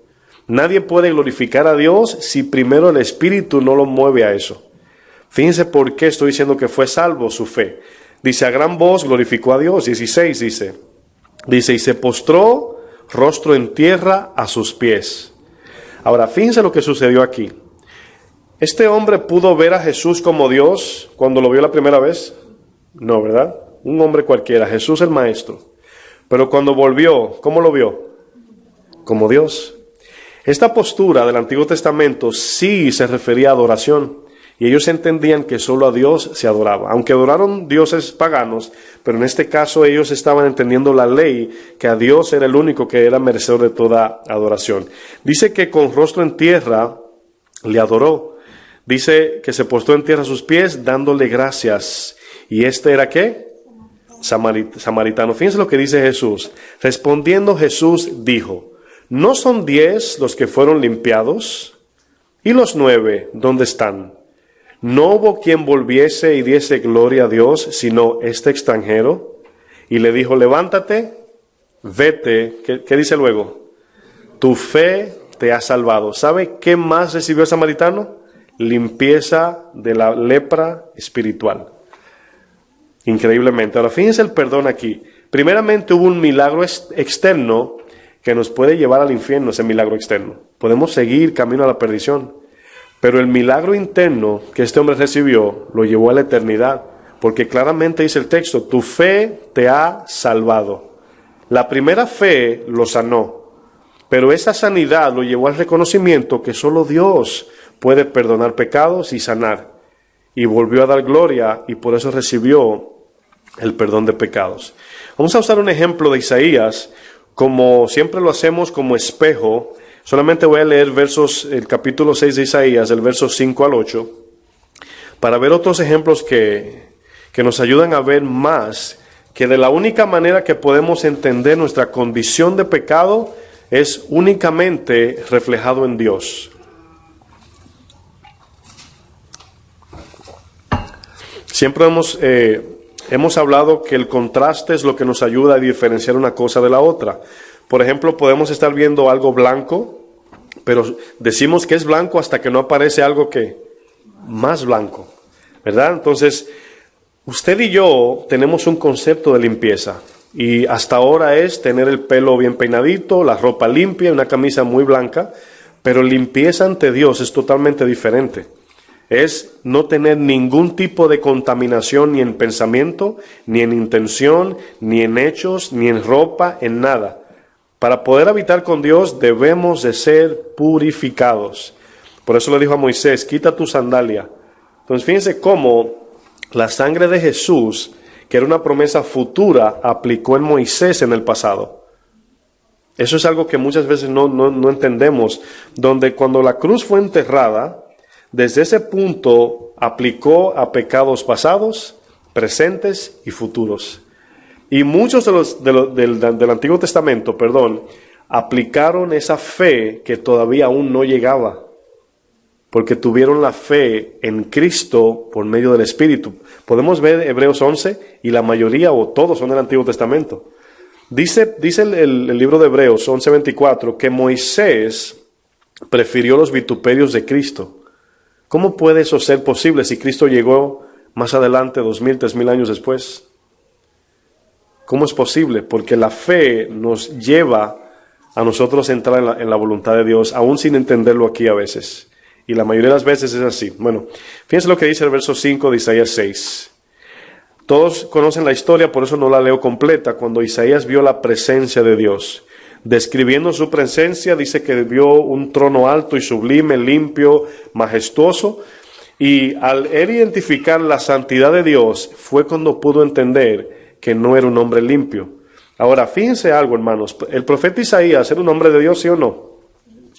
Nadie puede glorificar a Dios si primero el Espíritu no lo mueve a eso. Fíjense por qué estoy diciendo que fue salvo su fe. Dice, a gran voz glorificó a Dios. 16 dice, y se postró rostro en tierra a sus pies. Ahora, fíjense lo que sucedió aquí. ¿Este hombre pudo ver a Jesús como Dios cuando lo vio la primera vez? No, ¿verdad? Un hombre cualquiera, Jesús el Maestro. Pero cuando volvió, ¿cómo lo vio? Como Dios. Esta postura del Antiguo Testamento sí se refería a adoración, y ellos entendían que solo a Dios se adoraba, aunque adoraron dioses paganos, pero en este caso ellos estaban entendiendo la ley, que a Dios era el único que era merecedor de toda adoración. Dice que con rostro en tierra le adoró, dice que se postró en tierra a sus pies dándole gracias, y este era ¿qué? Samaritano. Fíjense lo que dice Jesús. Respondiendo Jesús dijo, ¿no son 10 los que fueron limpiados? ¿Y los 9 dónde están? ¿No hubo quien volviese y diese gloria a Dios, sino este extranjero? Y le dijo, levántate, vete. ¿Qué dice luego? Tu fe te ha salvado. ¿Sabe qué más recibió el samaritano? Limpieza de la lepra espiritual. Increíblemente. Ahora, fíjense el perdón aquí. Primeramente hubo un milagro externo que nos puede llevar al infierno, ese milagro externo. Podemos seguir camino a la perdición. Pero el milagro interno que este hombre recibió lo llevó a la eternidad, porque claramente dice el texto, tu fe te ha salvado. La primera fe lo sanó, pero esa sanidad lo llevó al reconocimiento que solo Dios puede perdonar pecados y sanar. Y volvió a dar gloria y por eso recibió el perdón de pecados. Vamos a usar un ejemplo de Isaías, como siempre lo hacemos como espejo. Solamente voy a leer el capítulo 6 de Isaías, del verso 5 al 8, para ver otros ejemplos que nos ayudan a ver más que de la única manera que podemos entender nuestra condición de pecado es únicamente reflejado en Dios. Siempre hemos hablado que el contraste es lo que nos ayuda a diferenciar una cosa de la otra. Por ejemplo, podemos estar viendo algo blanco, pero decimos que es blanco hasta que no aparece algo que más blanco, ¿verdad? Entonces, usted y yo tenemos un concepto de limpieza y hasta ahora es tener el pelo bien peinadito, la ropa limpia, una camisa muy blanca, pero limpieza ante Dios es totalmente diferente. Es no tener ningún tipo de contaminación ni en pensamiento, ni en intención, ni en hechos, ni en ropa, en nada. Para poder habitar con Dios debemos de ser purificados. Por eso le dijo a Moisés, quita tu sandalia. Entonces fíjense cómo la sangre de Jesús, que era una promesa futura, aplicó en Moisés en el pasado. Eso es algo que muchas veces no entendemos, donde cuando la cruz fue enterrada, desde ese punto aplicó a pecados pasados, presentes y futuros. Y muchos del Antiguo Testamento, aplicaron esa fe que todavía aún no llegaba, porque tuvieron la fe en Cristo por medio del Espíritu. Podemos ver Hebreos 11 y la mayoría o todos son del Antiguo Testamento. Dice el libro de Hebreos 11:24 que Moisés prefirió los vituperios de Cristo. ¿Cómo puede eso ser posible si Cristo llegó más adelante, 2000, 3000 años después? ¿Cómo es posible? Porque la fe nos lleva a nosotros a entrar en la voluntad de Dios, aún sin entenderlo aquí a veces. Y la mayoría de las veces es así. Bueno, fíjense lo que dice el verso 5 de Isaías 6. Todos conocen la historia, por eso no la leo completa. Cuando Isaías vio la presencia de Dios, describiendo su presencia, dice que vio un trono alto y sublime, limpio, majestuoso. Y al él identificar la santidad de Dios, fue cuando pudo entender que no era un hombre limpio. Ahora, fíjense algo, hermanos. ¿El profeta Isaías era un hombre de Dios, sí o no?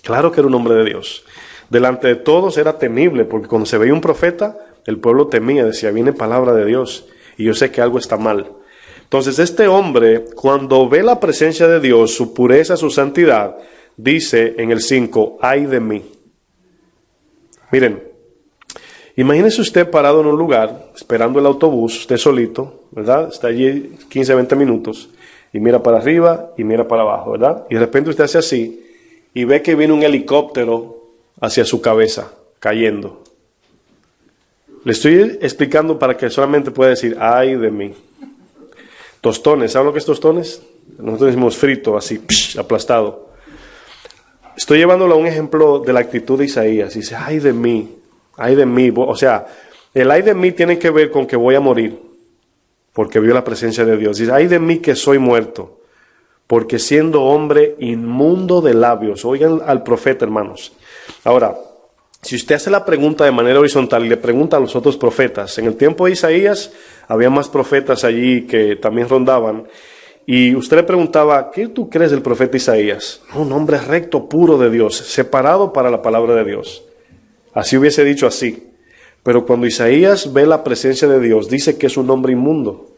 Claro que era un hombre de Dios. Delante de todos era temible, porque cuando se veía un profeta, el pueblo temía, decía, viene palabra de Dios, y yo sé que algo está mal. Entonces este hombre, cuando ve la presencia de Dios, su pureza, su santidad, dice en el 5, ay de mí. Miren, imagínese usted parado en un lugar, esperando el autobús, usted solito, ¿verdad? Está allí 15, 20 minutos, y mira para arriba y mira para abajo, ¿verdad? Y de repente usted hace así, y ve que viene un helicóptero hacia su cabeza, cayendo. Le estoy explicando para que solamente pueda decir, ay de mí. Tostones, ¿saben lo que es tostones? Nosotros decimos frito, así, aplastado. Estoy llevándolo a un ejemplo de la actitud de Isaías. Dice, ay de mí, ay de mí. O sea, el ay de mí tiene que ver con que voy a morir, porque vio la presencia de Dios. Dice, ay de mí que soy muerto, porque siendo hombre inmundo de labios. Oigan al profeta, hermanos. Ahora, si usted hace la pregunta de manera horizontal y le pregunta a los otros profetas, en el tiempo de Isaías había más profetas allí que también rondaban, y usted le preguntaba, ¿qué tú crees del profeta Isaías? Un hombre recto, puro de Dios, separado para la palabra de Dios. Así hubiese dicho así. Pero cuando Isaías ve la presencia de Dios, dice que es un hombre inmundo.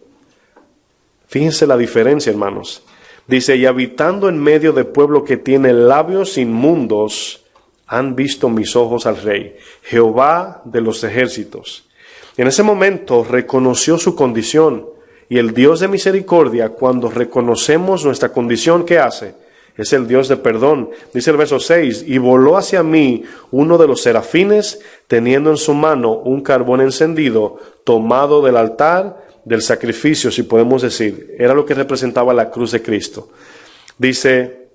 Fíjense la diferencia, hermanos. Dice, y habitando en medio de pueblo que tiene labios inmundos, han visto mis ojos al Rey, Jehová de los ejércitos. En ese momento reconoció su condición, y el Dios de misericordia, cuando reconocemos nuestra condición, ¿qué hace? Es el Dios de perdón. Dice el verso 6, y voló hacia mí uno de los serafines, teniendo en su mano un carbón encendido, tomado del altar del sacrificio, si podemos decir. Era lo que representaba la cruz de Cristo. Dice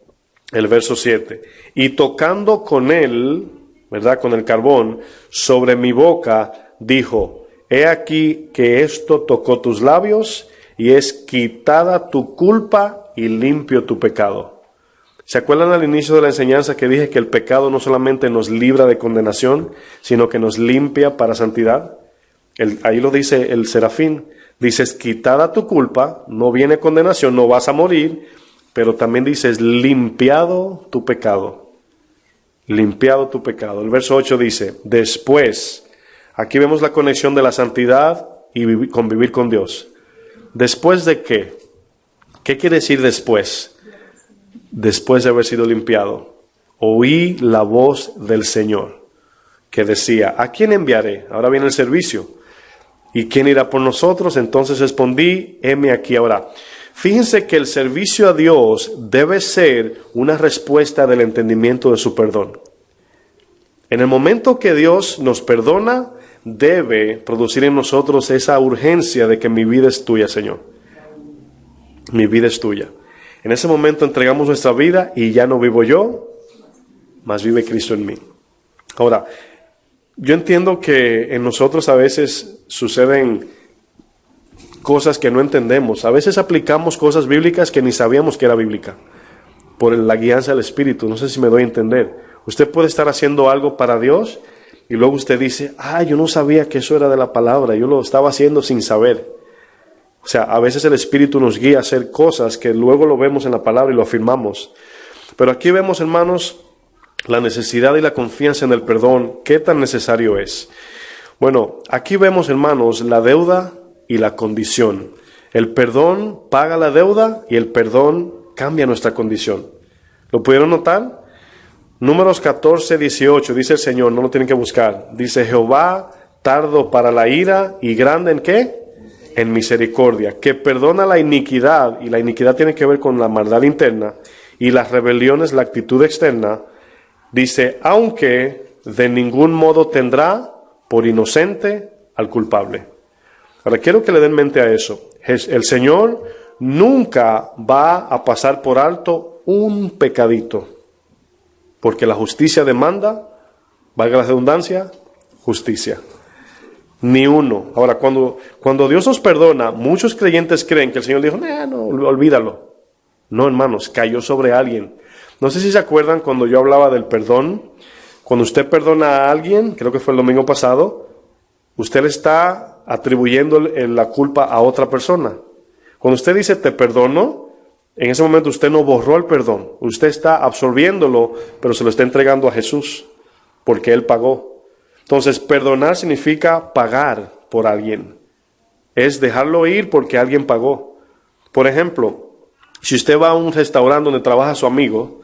el verso 7, y tocando con él, ¿verdad? Con el carbón, sobre mi boca dijo, he aquí que esto tocó tus labios y es quitada tu culpa y limpio tu pecado. ¿Se acuerdan al inicio de la enseñanza que dije que el pecado no solamente nos libra de condenación, sino que nos limpia para santidad? Ahí lo dice el serafín. Dices, quitada tu culpa, no viene condenación, no vas a morir, pero también dices, limpiado tu pecado. Limpiado tu pecado. El verso 8 dice, después, aquí vemos la conexión de la santidad y convivir con Dios. ¿Después de qué? ¿Qué quiere decir después? Después de haber sido limpiado. Oí la voz del Señor, que decía, ¿a quién enviaré? Ahora viene el servicio. ¿Y quién irá por nosotros? Entonces respondí, heme aquí ahora. Fíjense que el servicio a Dios debe ser una respuesta del entendimiento de su perdón. En el momento que Dios nos perdona, debe producir en nosotros esa urgencia de que mi vida es tuya, Señor. Mi vida es tuya. En ese momento entregamos nuestra vida y ya no vivo yo, mas vive Cristo en mí. Ahora, yo entiendo que en nosotros a veces suceden cosas que no entendemos. A veces aplicamos cosas bíblicas que ni sabíamos que era bíblica, por la guianza del Espíritu. No sé si me doy a entender. Usted puede estar haciendo algo para Dios y luego usted dice, yo no sabía que eso era de la palabra, yo lo estaba haciendo sin saber. O sea, a veces el Espíritu nos guía a hacer cosas que luego lo vemos en la palabra y lo afirmamos. Pero aquí vemos, hermanos, la necesidad y la confianza en el perdón. ¿Qué tan necesario es? Bueno, aquí vemos, hermanos, la deuda y la condición. El perdón paga la deuda y el perdón cambia nuestra condición. ¿Lo pudieron notar? Números 14, 18, dice el Señor, no lo tienen que buscar. Dice, Jehová tardo para la ira y grande ¿en qué? En misericordia, que perdona la iniquidad, y la iniquidad tiene que ver con la maldad interna, y las rebeliones, la actitud externa. Dice, aunque de ningún modo tendrá por inocente al culpable. Ahora quiero que le den mente a eso. El Señor nunca va a pasar por alto un pecadito, porque la justicia demanda, valga la redundancia, justicia. Ni uno. Ahora, cuando Dios nos perdona, muchos creyentes creen que el Señor dijo, no, olvídalo. No, hermanos, cayó sobre alguien. No sé si se acuerdan cuando yo hablaba del perdón. Cuando usted perdona a alguien, creo que fue el domingo pasado, usted le está atribuyendo la culpa a otra persona. Cuando usted dice te perdono, en ese momento usted no borró el perdón. Usted está absorbiéndolo, pero se lo está entregando a Jesús, porque Él pagó. Entonces, perdonar significa pagar por alguien. Es dejarlo ir porque alguien pagó. Por ejemplo, si usted va a un restaurante donde trabaja su amigo,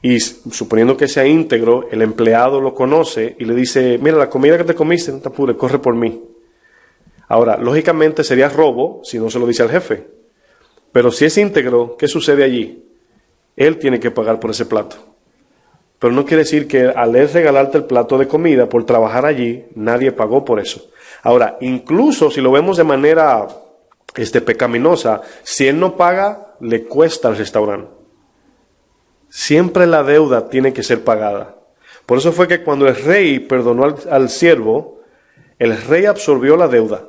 y suponiendo que sea íntegro, el empleado lo conoce y le dice, mira, la comida que te comiste, no te apures, corre por mí. Ahora, lógicamente sería robo si no se lo dice al jefe. Pero si es íntegro, ¿qué sucede allí? Él tiene que pagar por ese plato. Pero no quiere decir que al él regalarte el plato de comida por trabajar allí, nadie pagó por eso. Ahora, incluso si lo vemos de manera pecaminosa, si él no paga, le cuesta al restaurante. Siempre la deuda tiene que ser pagada. Por eso fue que cuando el rey perdonó al siervo, el rey absorbió la deuda.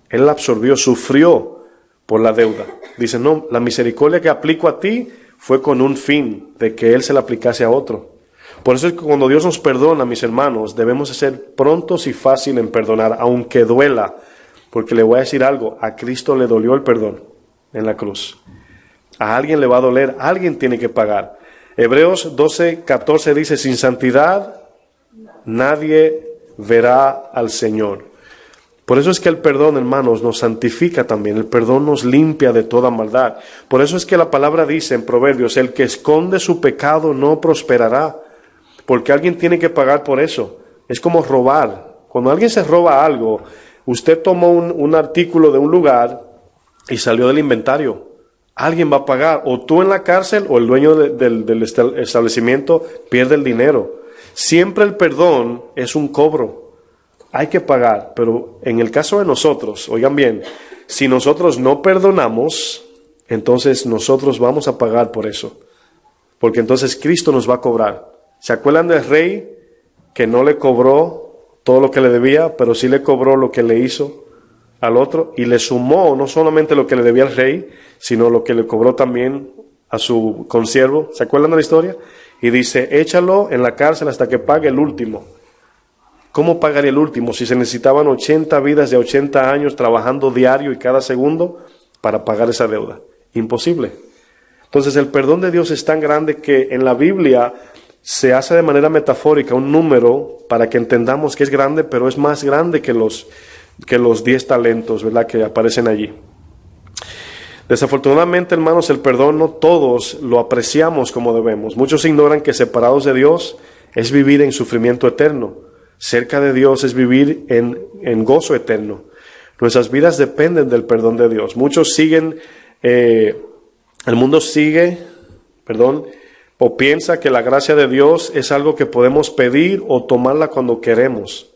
Él la absorbió, sufrió por la deuda. Dice, no, la misericordia que aplico a ti fue con un fin, de que Él se la aplicase a otro. Por eso es que cuando Dios nos perdona, mis hermanos, debemos ser prontos y fácil en perdonar, aunque duela. Porque le voy a decir algo, a Cristo le dolió el perdón en la cruz. A alguien le va a doler, alguien tiene que pagar. Hebreos 12, 14 dice, sin santidad nadie verá al Señor. Por eso es que el perdón, hermanos, nos santifica también. El perdón nos limpia de toda maldad. Por eso es que la palabra dice en Proverbios, el que esconde su pecado no prosperará. Porque alguien tiene que pagar por eso. Es como robar. Cuando alguien se roba algo, usted tomó un artículo de un lugar y salió del inventario. Alguien va a pagar. O tú en la cárcel o el dueño del establecimiento pierde el dinero. Siempre el perdón es un cobro. Hay que pagar, pero en el caso de nosotros, oigan bien, si nosotros no perdonamos, entonces nosotros vamos a pagar por eso. Porque entonces Cristo nos va a cobrar. ¿Se acuerdan del rey que no le cobró todo lo que le debía, pero sí le cobró lo que le hizo al otro y le sumó no solamente lo que le debía al rey, sino lo que le cobró también a su consiervo. ¿Se acuerdan de la historia? Y dice, échalo en la cárcel hasta que pague el último. ¿Cómo pagaría el último si se necesitaban 80 vidas de 80 años trabajando diario y cada segundo para pagar esa deuda? Imposible. Entonces el perdón de Dios es tan grande que en la Biblia se hace de manera metafórica un número para que entendamos que es grande, pero es más grande que los 10 talentos, ¿verdad?, que aparecen allí. Desafortunadamente, hermanos, el perdón no todos lo apreciamos como debemos. Muchos ignoran que separados de Dios es vivir en sufrimiento eterno. Cerca de Dios es vivir en gozo eterno. Nuestras vidas dependen del perdón de Dios. Muchos siguen, el mundo sigue, o piensa que la gracia de Dios es algo que podemos pedir o tomarla cuando queremos.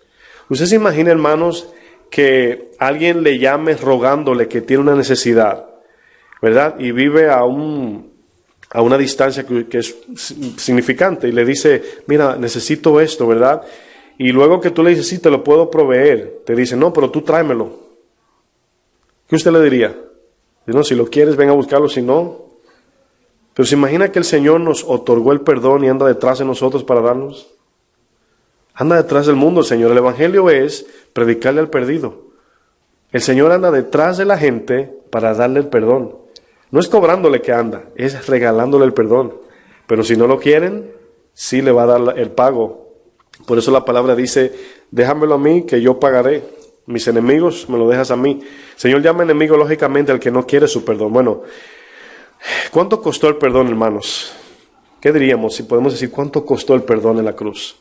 Usted se imagina, hermanos, que alguien le llame rogándole que tiene una necesidad, ¿verdad? Y vive a una distancia que es significante y le dice, mira, necesito esto, ¿verdad? Y luego que tú le dices, sí, te lo puedo proveer, te dice, no, pero tú tráemelo. ¿Qué usted le diría? No, si lo quieres, ven a buscarlo, si no. Pero se imagina que el Señor nos otorgó el perdón y anda detrás de nosotros para darnos. Anda detrás del mundo el Señor. El Evangelio es predicarle al perdido. El Señor anda detrás de la gente para darle el perdón. No es cobrándole que anda, es regalándole el perdón. Pero si no lo quieren, sí le va a dar el pago. Por eso la palabra dice, déjamelo a mí que yo pagaré. Mis enemigos me lo dejas a mí. El Señor llama enemigo lógicamente al que no quiere su perdón. Bueno, ¿cuánto costó el perdón, hermanos? ¿Qué diríamos si podemos decir cuánto costó el perdón en la cruz?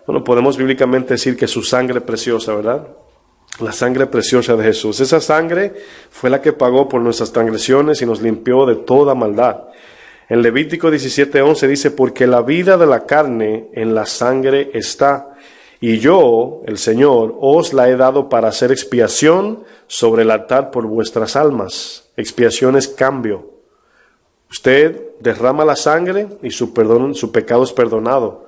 Bueno, podemos bíblicamente decir que su sangre preciosa, ¿verdad? La sangre preciosa de Jesús. Esa sangre fue la que pagó por nuestras transgresiones y nos limpió de toda maldad. En Levítico 17:11 dice, porque la vida de la carne en la sangre está, y yo, el Señor, os la he dado para hacer expiación sobre el altar por vuestras almas. Expiación es cambio. Usted derrama la sangre y su pecado es perdonado.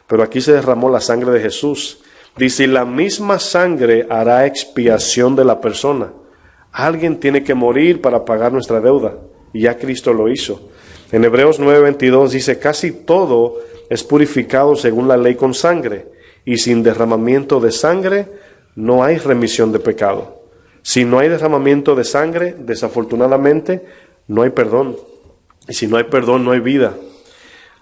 Pero aquí se derramó la sangre de Jesús. Dice, la misma sangre hará expiación de la persona. Alguien tiene que morir para pagar nuestra deuda. Y ya Cristo lo hizo. En Hebreos 9:22 dice, casi todo es purificado según la ley con sangre. Y sin derramamiento de sangre no hay remisión de pecado. Si no hay derramamiento de sangre, desafortunadamente, no hay perdón. Y si no hay perdón, no hay vida.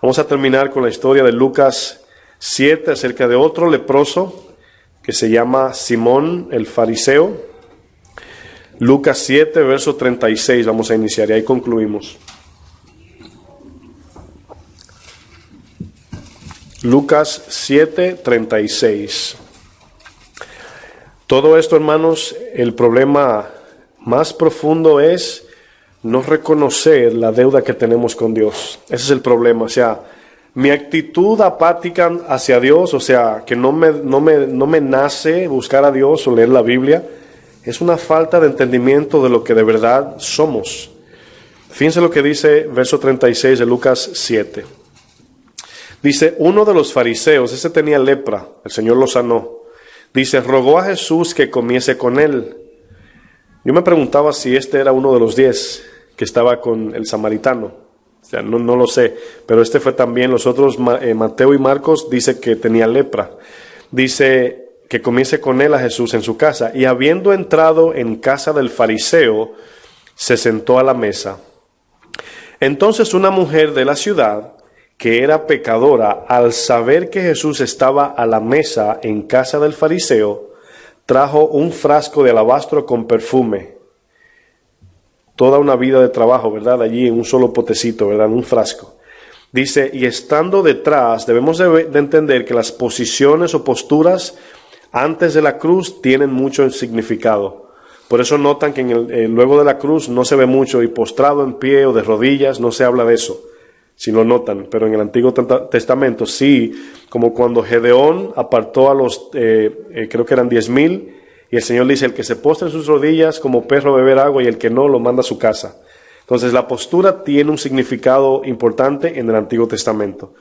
Vamos a terminar con la historia de Lucas 7 acerca de otro leproso que se llama Simón el fariseo. Lucas 7, verso 36, vamos a iniciar y ahí concluimos. Lucas 7, 36. Todo esto, hermanos, el problema más profundo es no reconocer la deuda que tenemos con Dios. Ese es el problema, o sea, mi actitud apática hacia Dios, o sea, que no me nace buscar a Dios o leer la Biblia, es una falta de entendimiento de lo que de verdad somos. Fíjense lo que dice verso 36 de Lucas 7. Dice, uno de los fariseos, ese tenía lepra, el Señor lo sanó. Dice, rogó a Jesús que comiese con él. Yo me preguntaba si este era uno de los 10 que estaba con el samaritano. O sea, no lo sé, pero este fue también. Los otros, Mateo y Marcos, dice que tenía lepra. Dice que comiese con él a Jesús en su casa. Y habiendo entrado en casa del fariseo, se sentó a la mesa. Entonces una mujer de la ciudad, que era pecadora, al saber que Jesús estaba a la mesa en casa del fariseo, trajo un frasco de alabastro con perfume. Toda una vida de trabajo, ¿verdad? Allí en un solo potecito, ¿verdad? En un frasco. Dice, y estando detrás, debemos de entender que las posiciones o posturas antes de la cruz tienen mucho significado. Por eso notan que luego de la cruz no se ve mucho, y postrado en pie o de rodillas, no se habla de eso. Si lo notan, pero en el Antiguo Testamento sí, como cuando Gedeón apartó a los, creo que eran 10,000, y el Señor dice, el que se postre en sus rodillas como perro beber agua, y el que no, lo manda a su casa. Entonces la postura tiene un significado importante en el Antiguo Testamento.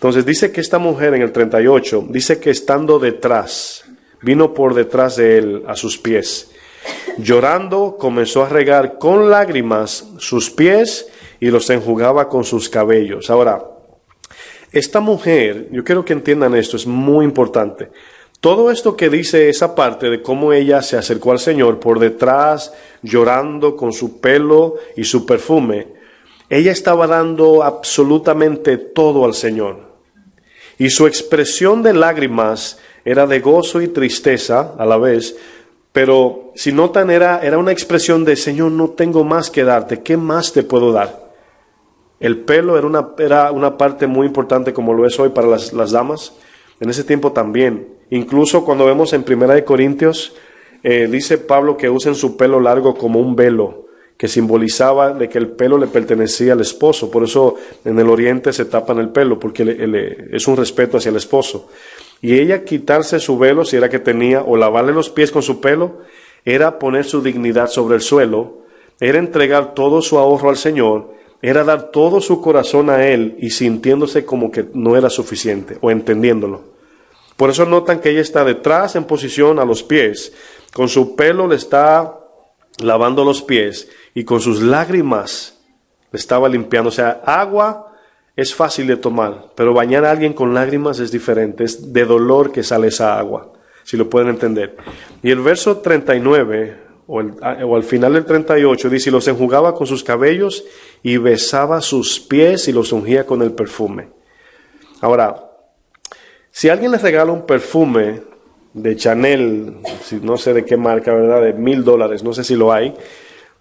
Entonces dice que esta mujer en el 38, dice que estando detrás, vino por detrás de él a sus pies. Llorando, comenzó a regar con lágrimas sus pies y los enjugaba con sus cabellos. Ahora, esta mujer, yo quiero que entiendan esto, es muy importante. Todo esto que dice esa parte de cómo ella se acercó al Señor por detrás, llorando con su pelo y su perfume, ella estaba dando absolutamente todo al Señor. Y su expresión de lágrimas era de gozo y tristeza a la vez, pero si notan era una expresión de Señor, no tengo más que darte, ¿qué más te puedo dar? El pelo era una parte muy importante como lo es hoy para las damas, en ese tiempo también. Incluso cuando vemos en 1 Corintios, dice Pablo que usen su pelo largo como un velo, que simbolizaba de que el pelo le pertenecía al esposo. Por eso en el oriente se tapan el pelo, porque es un respeto hacia el esposo. Y ella quitarse su velo, si era que tenía, o lavarle los pies con su pelo, era poner su dignidad sobre el suelo, era entregar todo su ahorro al Señor, era dar todo su corazón a Él y sintiéndose como que no era suficiente, o entendiéndolo. Por eso notan que ella está detrás en posición a los pies, con su pelo le está lavando los pies y con sus lágrimas le estaba limpiando. O sea, agua es fácil de tomar, pero bañar a alguien con lágrimas es diferente, es de dolor que sale esa agua, si lo pueden entender. Y el verso 39, o al final del 38, dice, y los enjugaba con sus cabellos y besaba sus pies y los ungía con el perfume. Ahora, si alguien les regala un perfume de Chanel, no sé de qué marca, ¿verdad? De $1,000, no sé si lo hay,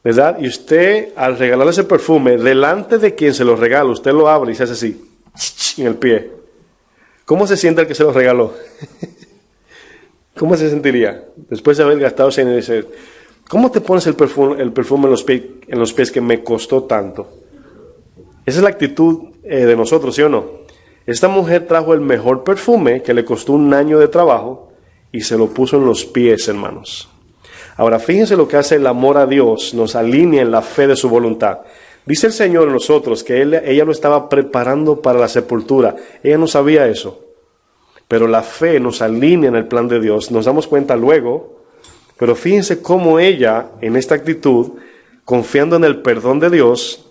¿verdad? Y usted, al regalarle ese perfume, delante de quien se lo regala, usted lo abre y se hace así, en el pie. ¿Cómo se siente el que se lo regaló? ¿Cómo se sentiría? Después de haber gastado ese dinero, dice, ¿cómo te pones el perfume en los pies que me costó tanto? Esa es la actitud de nosotros, ¿sí o no? Esta mujer trajo el mejor perfume que le costó un año de trabajo y se lo puso en los pies, hermanos. Ahora, fíjense lo que hace el amor a Dios, nos alinea en la fe de su voluntad. Dice el Señor en nosotros que ella lo estaba preparando para la sepultura. Ella no sabía eso, pero la fe nos alinea en el plan de Dios. Nos damos cuenta luego, pero fíjense cómo ella, en esta actitud, confiando en el perdón de Dios,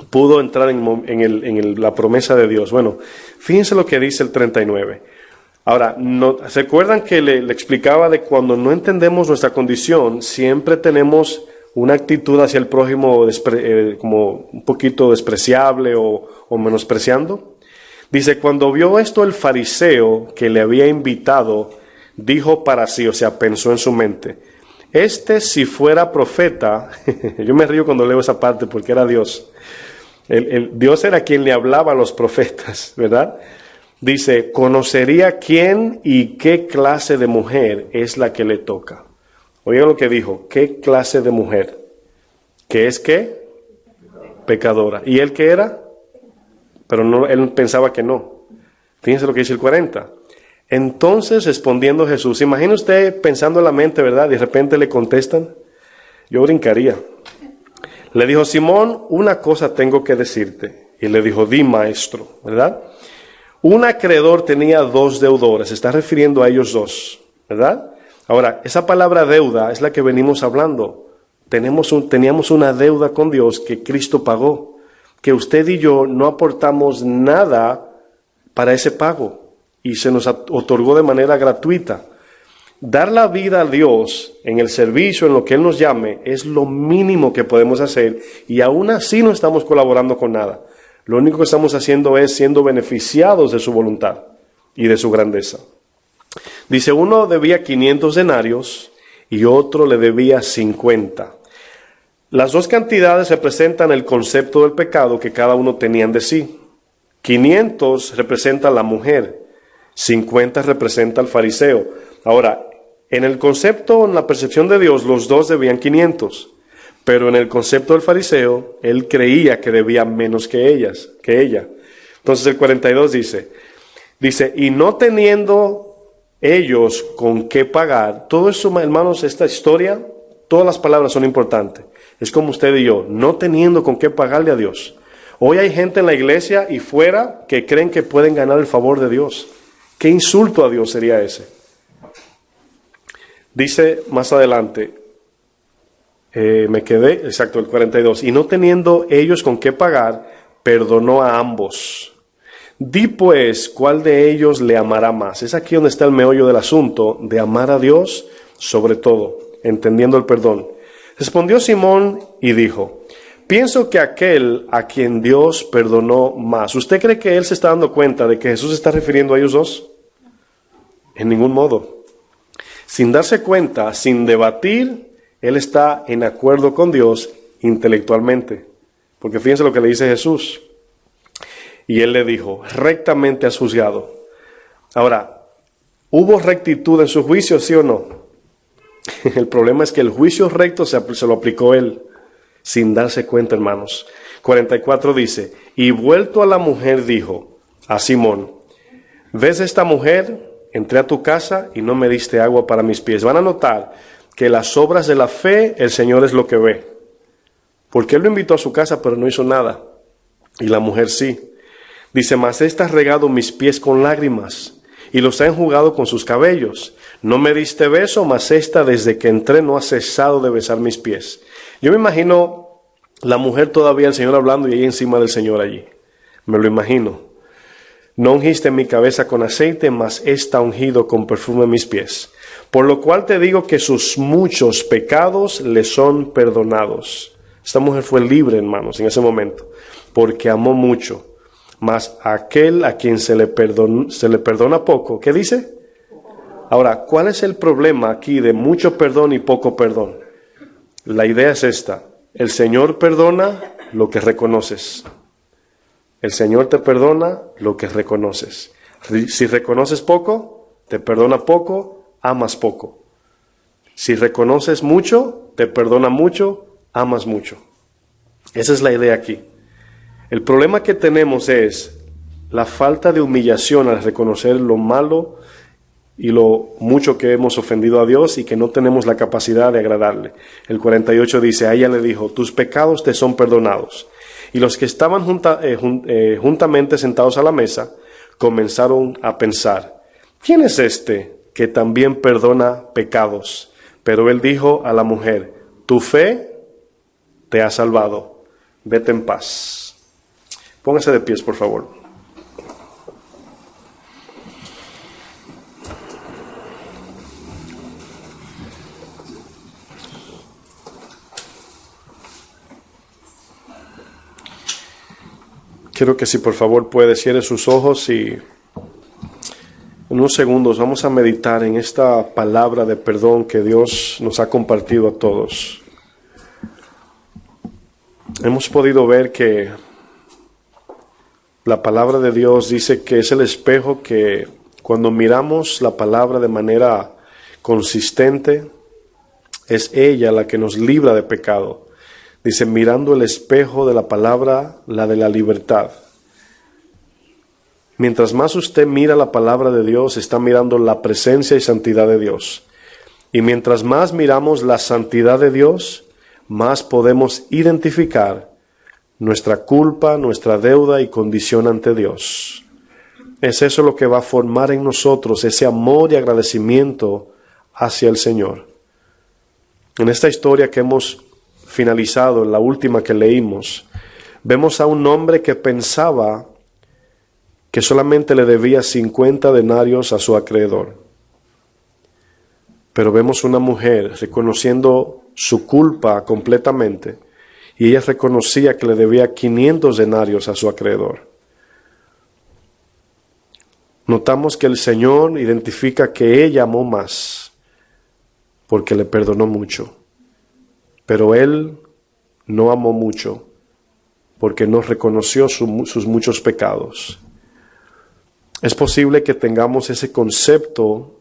pudo entrar en la promesa de Dios. Bueno, fíjense lo que dice el 39. Ahora, ¿se acuerdan que le explicaba de cuando no entendemos nuestra condición, siempre tenemos una actitud hacia el prójimo como un poquito despreciable o menospreciando? Dice, cuando vio esto el fariseo que le había invitado, dijo para sí, o sea, pensó en su mente, si fuera profeta, yo me río cuando leo esa parte porque era Dios. Dios era quien le hablaba a los profetas, ¿verdad? Dice, conocería quién y qué clase de mujer es la que le toca. Oigan lo que dijo, ¿qué clase de mujer? ¿Qué es qué? Pecadora. ¿Y él qué era? Pero no, él pensaba que no. Fíjense lo que dice el 40. Entonces, respondiendo Jesús, imagina usted pensando en la mente, ¿verdad? Y de repente le contestan, yo brincaría. Le dijo, Simón, una cosa tengo que decirte. Y le dijo, di, maestro, ¿verdad? Un acreedor tenía 2 deudores, se está refiriendo a ellos 2, ¿verdad? Ahora, esa palabra deuda es la que venimos hablando. Teníamos una deuda con Dios que Cristo pagó, que usted y yo no aportamos nada para ese pago y se nos otorgó de manera gratuita. Dar la vida a Dios en el servicio, en lo que Él nos llame, es lo mínimo que podemos hacer y aún así no estamos colaborando con nada. Lo único que estamos haciendo es siendo beneficiados de su voluntad y de su grandeza. Dice, uno debía 500 denarios y otro le debía 50. Las 2 cantidades representan el concepto del pecado que cada uno tenían de sí. 500 representa a la mujer, 50 representa al fariseo. Ahora, en el concepto, en la percepción de Dios, los 2 debían 500. Pero en el concepto del fariseo, él creía que debía menos que ella. Entonces el 42 dice, y no teniendo ellos con qué pagar, todo eso, hermanos, esta historia, todas las palabras son importantes. Es como usted y yo, no teniendo con qué pagarle a Dios. Hoy hay gente en la iglesia y fuera que creen que pueden ganar el favor de Dios. ¿Qué insulto a Dios sería ese? Dice más adelante, me quedé, exacto, el 42. Y no teniendo ellos con qué pagar, perdonó a ambos. Di pues, ¿cuál de ellos le amará más? Es aquí donde está el meollo del asunto, de amar a Dios sobre todo, entendiendo el perdón. Respondió Simón y dijo, pienso que aquel a quien Dios perdonó más. ¿Usted cree que él se está dando cuenta de que Jesús se está refiriendo a ellos dos? En ningún modo. Sin darse cuenta, sin debatir, él está en acuerdo con Dios intelectualmente. Porque fíjense lo que le dice Jesús. Y él le dijo, rectamente has juzgado. Ahora, ¿hubo rectitud en su juicio, sí o no? El problema es que el juicio recto se lo aplicó él, sin darse cuenta, hermanos. 44 dice, y vuelto a la mujer dijo a Simón, ¿ves esta mujer? Entré a tu casa y no me diste agua para mis pies. Van a notar que las obras de la fe, el Señor es lo que ve. Porque él lo invitó a su casa, pero no hizo nada. Y la mujer sí. Dice, mas esta has regado mis pies con lágrimas y los ha enjugado con sus cabellos. No me diste beso, mas esta desde que entré no ha cesado de besar mis pies. Yo me imagino la mujer todavía, el Señor hablando y ella encima del Señor allí. Me lo imagino. No ungiste mi cabeza con aceite, mas esta ha ungido con perfume mis pies. Por lo cual te digo que sus muchos pecados le son perdonados. Esta mujer fue libre, hermanos, en ese momento, porque amó mucho. Mas aquel a quien se le perdona poco, ¿qué dice? Ahora, ¿cuál es el problema aquí de mucho perdón y poco perdón? La idea es esta. El Señor perdona lo que reconoces. El Señor te perdona lo que reconoces. Si reconoces poco, te perdona poco, amas poco. Si reconoces mucho, te perdona mucho, amas mucho. Esa es la idea aquí. El problema que tenemos es la falta de humillación al reconocer lo malo y lo mucho que hemos ofendido a Dios y que no tenemos la capacidad de agradarle. El 48 dice, a ella le dijo, tus pecados te son perdonados. Y los que estaban juntamente sentados a la mesa comenzaron a pensar, ¿quién es este que también perdona pecados? Pero él dijo a la mujer, tu fe te ha salvado, vete en paz. Póngase de pies, por favor. Quiero que si por favor puede, cierre sus ojos y en unos segundos vamos a meditar en esta palabra de perdón que Dios nos ha compartido a todos. Hemos podido ver que la palabra de Dios dice que es el espejo que cuando miramos la palabra de manera consistente, es ella la que nos libra de pecado. Dice, mirando el espejo de la palabra, la de la libertad. Mientras más usted mira la palabra de Dios, está mirando la presencia y santidad de Dios. Y mientras más miramos la santidad de Dios, más podemos identificar nuestra culpa, nuestra deuda y condición ante Dios. Es eso lo que va a formar en nosotros ese amor y agradecimiento hacia el Señor. En esta historia que hemos finalizado, en la última que leímos, vemos a un hombre que pensaba que solamente le debía 50 denarios a su acreedor. Pero vemos una mujer reconociendo su culpa completamente, y ella reconocía que le debía 500 denarios a su acreedor. Notamos que el Señor identifica que ella amó más, porque le perdonó mucho. Pero él no amó mucho, porque no reconoció sus muchos pecados. Es posible que tengamos ese concepto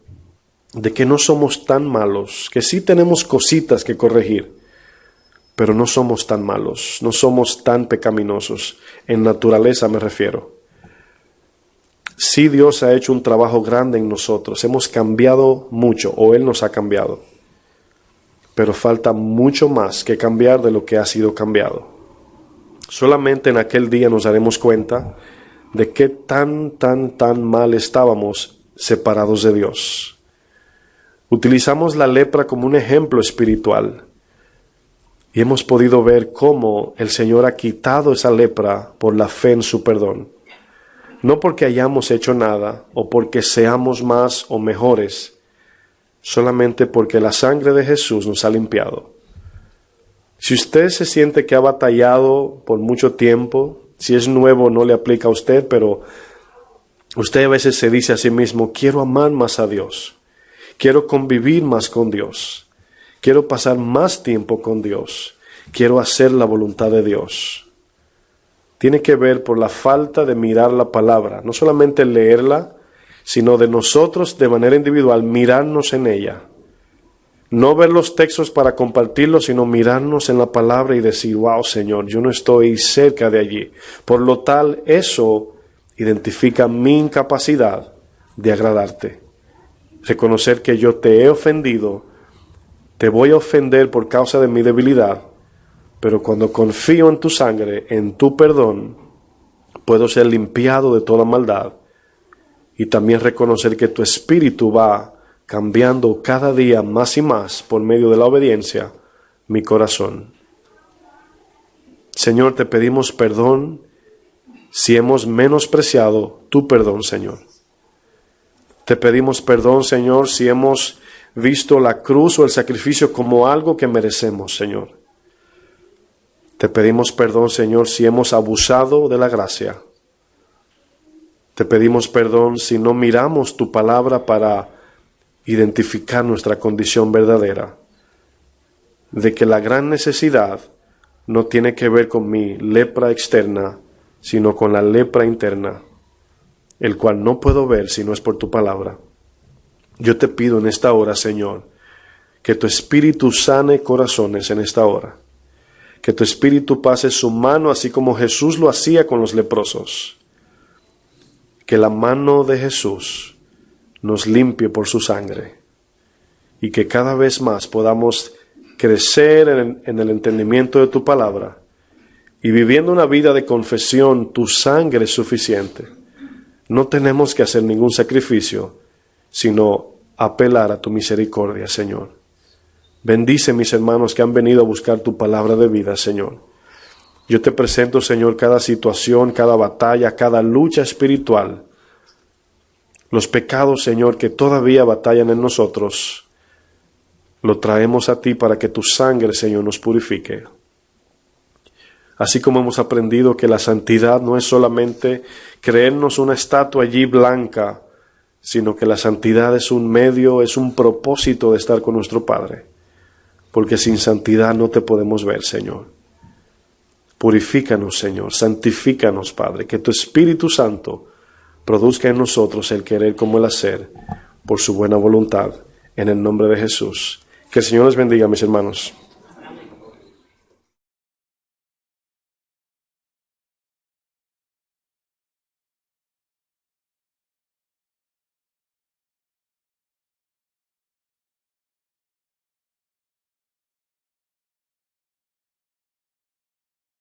de que no somos tan malos, que sí tenemos cositas que corregir, pero no somos tan malos, no somos tan pecaminosos, en naturaleza me refiero. Sí, Dios ha hecho un trabajo grande en nosotros, hemos cambiado mucho, o Él nos ha cambiado, pero falta mucho más que cambiar de lo que ha sido cambiado. Solamente en aquel día nos daremos cuenta de qué tan mal estábamos separados de Dios. Utilizamos la lepra como un ejemplo espiritual y hemos podido ver cómo el Señor ha quitado esa lepra por la fe en su perdón. No porque hayamos hecho nada o porque seamos más o mejores, solamente porque la sangre de Jesús nos ha limpiado. Si usted se siente que ha batallado por mucho tiempo, si es nuevo no le aplica a usted, pero usted a veces se dice a sí mismo, quiero amar más a Dios, quiero convivir más con Dios, quiero pasar más tiempo con Dios, quiero hacer la voluntad de Dios. Tiene que ver por la falta de mirar la palabra, no solamente leerla, sino de nosotros de manera individual mirarnos en ella. No ver los textos para compartirlos, sino mirarnos en la palabra y decir, wow, Señor, yo no estoy cerca de allí. Por lo tal, eso identifica mi incapacidad de agradarte. Reconocer que yo te he ofendido, te voy a ofender por causa de mi debilidad, pero cuando confío en tu sangre, en tu perdón, puedo ser limpiado de toda maldad y también reconocer que tu espíritu va cambiando cada día más y más por medio de la obediencia mi corazón. Señor, te pedimos perdón si hemos menospreciado tu perdón, Señor. Te pedimos perdón, Señor, si hemos visto la cruz o el sacrificio como algo que merecemos, Señor. Te pedimos perdón, Señor, si hemos abusado de la gracia. Te pedimos perdón si no miramos tu palabra para identificar nuestra condición verdadera, de que la gran necesidad no tiene que ver con mi lepra externa, sino con la lepra interna, el cual no puedo ver si no es por tu palabra. Yo te pido en esta hora, Señor, que tu Espíritu sane corazones en esta hora, que tu Espíritu pase su mano así como Jesús lo hacía con los leprosos, que la mano de Jesús nos limpie por su sangre y que cada vez más podamos crecer en el entendimiento de tu palabra y viviendo una vida de confesión, tu sangre es suficiente. No tenemos que hacer ningún sacrificio, sino apelar a tu misericordia, Señor. Bendice mis hermanos que han venido a buscar tu palabra de vida, Señor. Yo te presento, Señor, cada situación, cada batalla, cada lucha espiritual. Los pecados, Señor, que todavía batallan en nosotros, lo traemos a ti para que tu sangre, Señor, nos purifique. Así como hemos aprendido que la santidad no es solamente creernos una estatua allí blanca, sino que la santidad es un medio, es un propósito de estar con nuestro Padre. Porque sin santidad no te podemos ver, Señor. Purifícanos, Señor, santifícanos, Padre, que tu Espíritu Santo produzca en nosotros el querer como el hacer, por su buena voluntad, en el nombre de Jesús. Que el Señor les bendiga, mis hermanos.